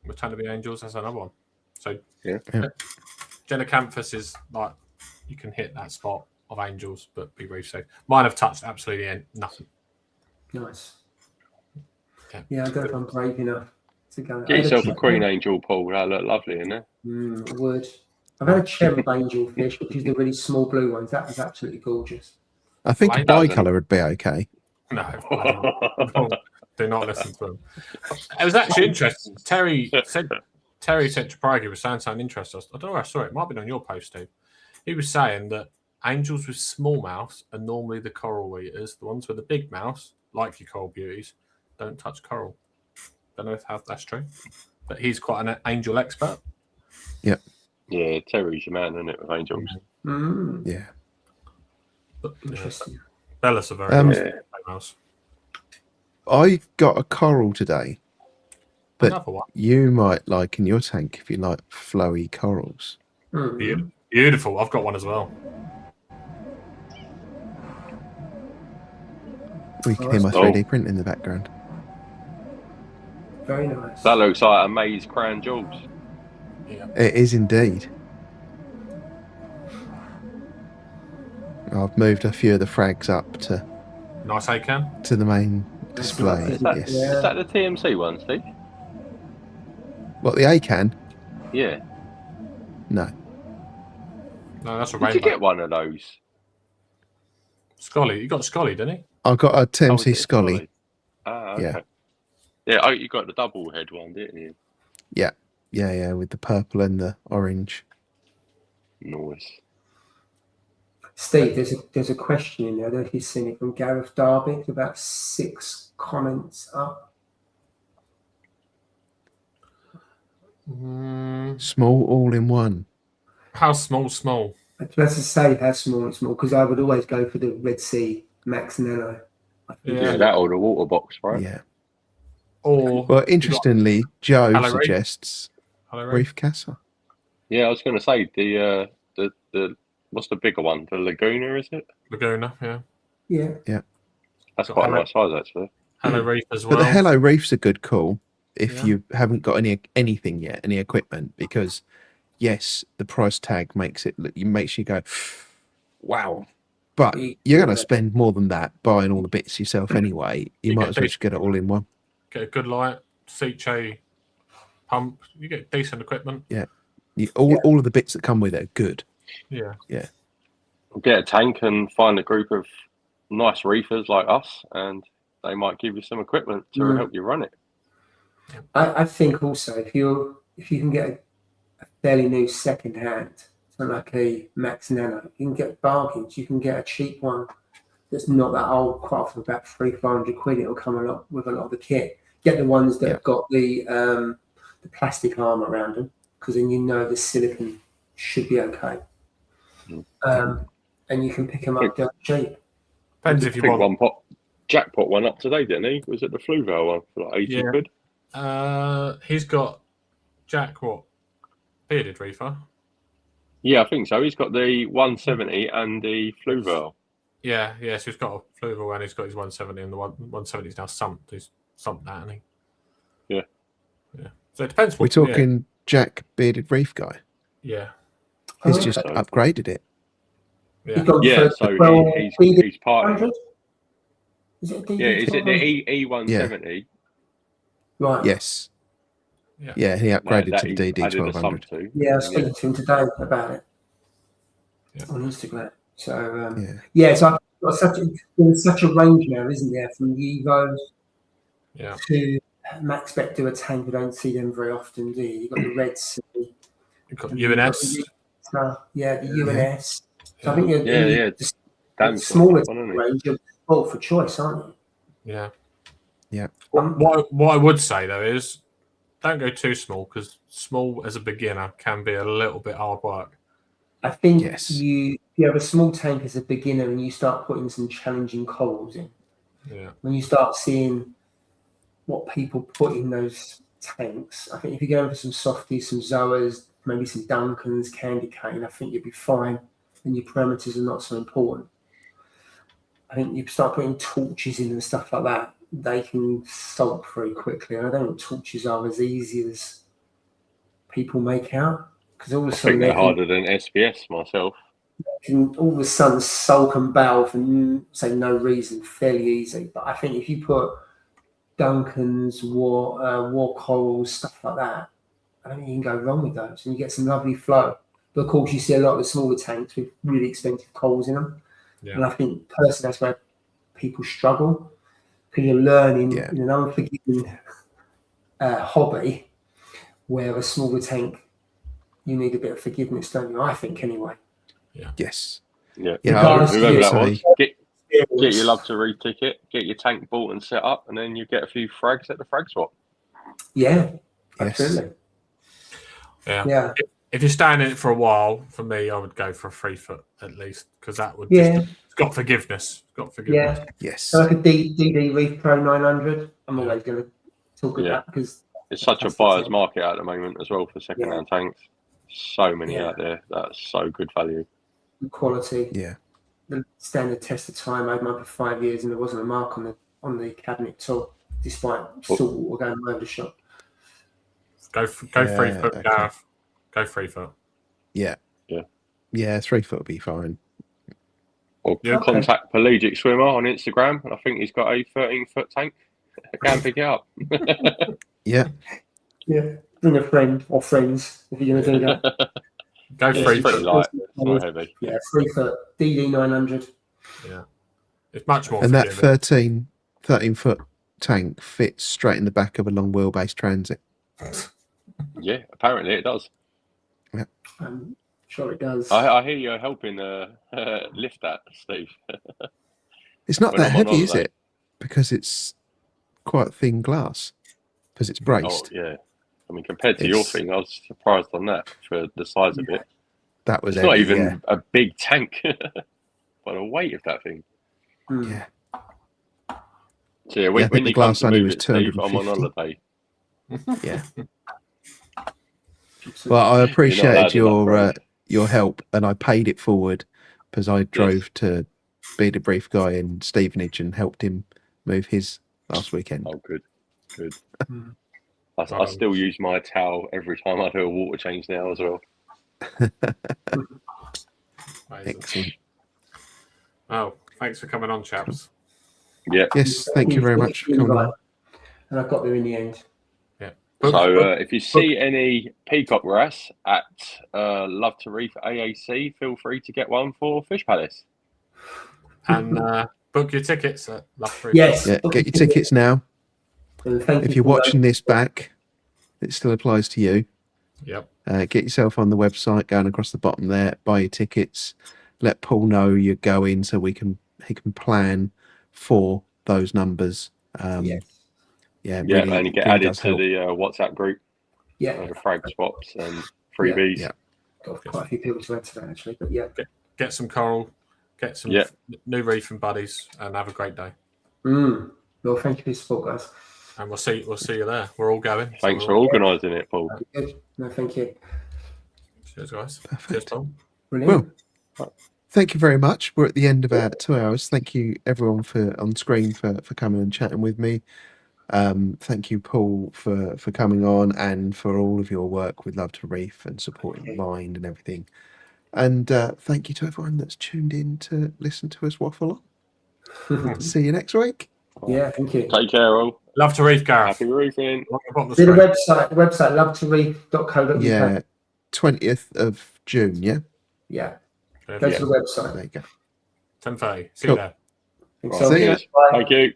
Watanabe angels, that's another one. So yeah. Genocanthus is like you can hit that spot of angels, but be reef safe. Mine have touched absolutely nothing. Nice. Yeah, I don't know if I'm brave enough to go. Get yourself a Queen Angel, Paul. That look lovely, isn't it? I would. I've had a cherub angel fish, which is the really small blue ones. That was absolutely gorgeous. I think a Well, bicolour would be okay. No, do not listen to them. It was actually interesting. Terry said to Frag, he was saying something interesting. I don't know where I saw it. It might have been on your post, Steve. He was saying that angels with small mouths are normally the coral eaters. The ones with the big mouths, like your coral beauties, don't touch coral. Don't know if that's true, but he's quite an angel expert. Yep. Yeah, Terry's your man, isn't it, with angels? Yeah. But, Interesting. Bellis are very nice. Mouse. I got a coral today that Another one. you might like in your tank if you like flowy corals. Beautiful. I've got one as well. We can hear my 3D print in the background. Very nice. That looks like a Maze Crown Jules. Yeah. It is indeed. I've moved a few of the frags up to Nice Acan. the main display. Is that- Yes. Is that the TMC one, Steve? What, the ACAN? Yeah. No. No, that's a Did you rainbow. get one of those? Scully. You got Scully, didn't he? I got a Oh, TMC is it Scully. Ah, okay. Yeah. Yeah, oh, you got the double head one, didn't you? Yeah, with the purple and the orange. Nice. Steve, there's a question in there. I don't know if you've seen it from Gareth Darby. It's about 6 comments up. Small all in one. How small? Let's just say how small it's small, because I would always go for the Red Sea Max Nano. Yeah, that or the water box, right? Yeah. Or Well, interestingly, Joe Hello, Reef. suggests Hello, Reef Casa. Yeah, I was going to say the what's the bigger one? The Laguna, is it? Laguna, yeah. Yeah. That's quite a Hello. nice size, actually. Hello Reef as But well. the Hello Reef's a good call if Yeah. you haven't got anything yet, any equipment, because yes, the price tag makes you go, wow. But you're going to spend more than that buying all the bits yourself anyway. You might as well just get it all in one. Get a good light, Seche pump. You get decent equipment. All of the bits that come with it are good. Yeah. Get a tank and find a group of nice reefers like us, and they might give you some equipment to help you run it. I think also if you can get a fairly new second hand, something like a Max Nano, you can get bargains. You can get a cheap one that's not that old, quite often about 300-400 quid. It'll come with a lot of the kit. Get the ones that have got the plastic arm around them. because then you know the silicon should be okay. And you can pick them up dirt cheap. Depends I if you think want. Jack put one up today, didn't he? Was it the Fluval one for like 80 quid? He's got Jack what? Bearded Reefer. Yeah, I think so. He's got the 170 and the Fluval. Yeah. So he's got a Fluval and he's got his 170, and the 170 is now sumped. He's sumped that, hasn't he? Yeah. So it depends. We're talking Jack Bearded Reef guy. Yeah. He's Oh, just okay. upgraded it. Yeah. Yeah, so he's part of it. Is it a DD Yeah, is it 1200? the E170? Right. Yes. Yeah. Yeah, he upgraded that to the he's DD added a sump 1200. to. Yeah, I was speaking to him today about it Yeah. on Instagram. So Yeah. so I've got there's such a range now, isn't there? From the Evos Yeah. to Max Spec do a tank. We don't see them very often, do you? You've got the Red Sea. You've got and you've UNS. got the UNS. So I think Yeah. the Dan's smaller got one, hasn't he? range are all for choice, aren't you? Yeah. Yeah. What I would say though is, don't go too small, because small as a beginner can be a little bit hard work. I think Yes. you have a small tank as a beginner and you start putting some challenging corals in. Yeah. When you start seeing what people put in those tanks, I think if you go for some softies, some Zoas, maybe some Duncans, candy cane, I think you'll be fine, and your parameters are not so important. I think you start putting torches in and stuff like that, they can sulk very quickly. And I don't think torches are as easy as people make out, because all of a I sudden think they're harder than SBS myself. can all of a sudden sulk and bow for say no reason fairly easy. But I think if you put Duncans, war corals, stuff like that, I don't think you can go wrong with those, and you get some lovely flow. But of course, you see a lot of the smaller tanks with really expensive corals in them, and I think personally that's where people struggle, because you're learning in an unforgiving hobby, where a smaller tank you need a bit of forgiveness, don't you? I think anyway. Yes. Yeah. Regardless of Whoever your that was, size. get your love to read ticket, get your tank bought and set up, and then you get a few frags at the frag swap. Yeah, Yes. absolutely. Yeah. If you're staying in it for a while, for me, I would go for a 3 foot at least, because that would it's got forgiveness. Yeah. Yes. So like a DD Reef Pro 900, I'm always going to talk about because it's such a buyer's market at the moment as well for second-hand tanks. So many out there. That's so good value. Quality. Yeah. The standard test of time. I had mine for 5 years, and there wasn't a mark on the cabinet at all, despite saltwater going around the shop. Go 3 foot, Gareth. Go 3 foot. Yeah. 3 foot would be fine. Or contact Pelagic Swimmer on Instagram, and I think he's got a 13-foot tank. Go and pick it up. Yeah. Bring a friend or friends if you're going to do that. Go 3 It's pretty foot. light. It's not heavy. 3 foot DD 900. Yeah, it's much more. And that 13 foot tank fits straight in the back of a long wheelbase Transit. Yeah, apparently it does. Yeah. I'm sure it does. I hear you're helping lift that, Steve. It's not When that I'm on heavy, is holiday. it? Because it's quite thin glass. Because it's braced. Oh, yeah. I mean, compared to your thing, I was surprised on that for the size of it. That was It's not even a big tank, but the weight of that thing. Yeah. So yeah, when I think the you come glass to only move was it, Steve, I'm on 250. holiday. Yeah. Well, I appreciated your help, and I paid it forward because I drove to Bearded Reef guy in Stevenage and helped him move his last weekend. Oh, good. I still use my towel every time I do a water change now as well. Excellent. Oh, thanks for coming on, chaps. Yeah. Yes, thank you very much for coming on. And I got there in the end. Yeah. So if you see any peacock wrasse at Love to Reef AAC, feel free to get one for Fish Palace. And book your tickets at Love to Reef. Yes. Yeah, get your tickets now. Thank If you you're for watching this back, it still applies to you. Yep. Get yourself on the website, going across the bottom there, buy your tickets, let Paul know you're going so he can plan for those numbers. Yes. Yeah, Yeah, and you get really added does to help. the WhatsApp group. Yeah, Frag swaps and freebies. Yeah. got quite a few people to add to that actually, but yeah. Get some coral, get some Yeah. new reefing buddies, and have a great day. Well, thank you for your support, guys. And we'll see you there. We're all going. Thanks for organising it, Paul. Good. No, thank you. Cheers, guys. Perfect. Cheers, Paul. Brilliant. Well, thank you very much. We're at the end of our 2 hours. Thank you everyone on screen for coming and chatting with me. Thank you, Paul, for coming on and for all of your work with Love to Reef and supporting Mind and everything. And thank you to everyone that's tuned in to listen to us waffle on. See you next week. Yeah, thank you. Take care, all. Love to Reef, Gareth. Happy reefing. See the website lovetorief.co.uk. Yeah, 20th of June, yeah? Yeah. Go to the website. There you go. 10:30. See Cool. you there. Thanks See so ya. much. Bye. Thank you.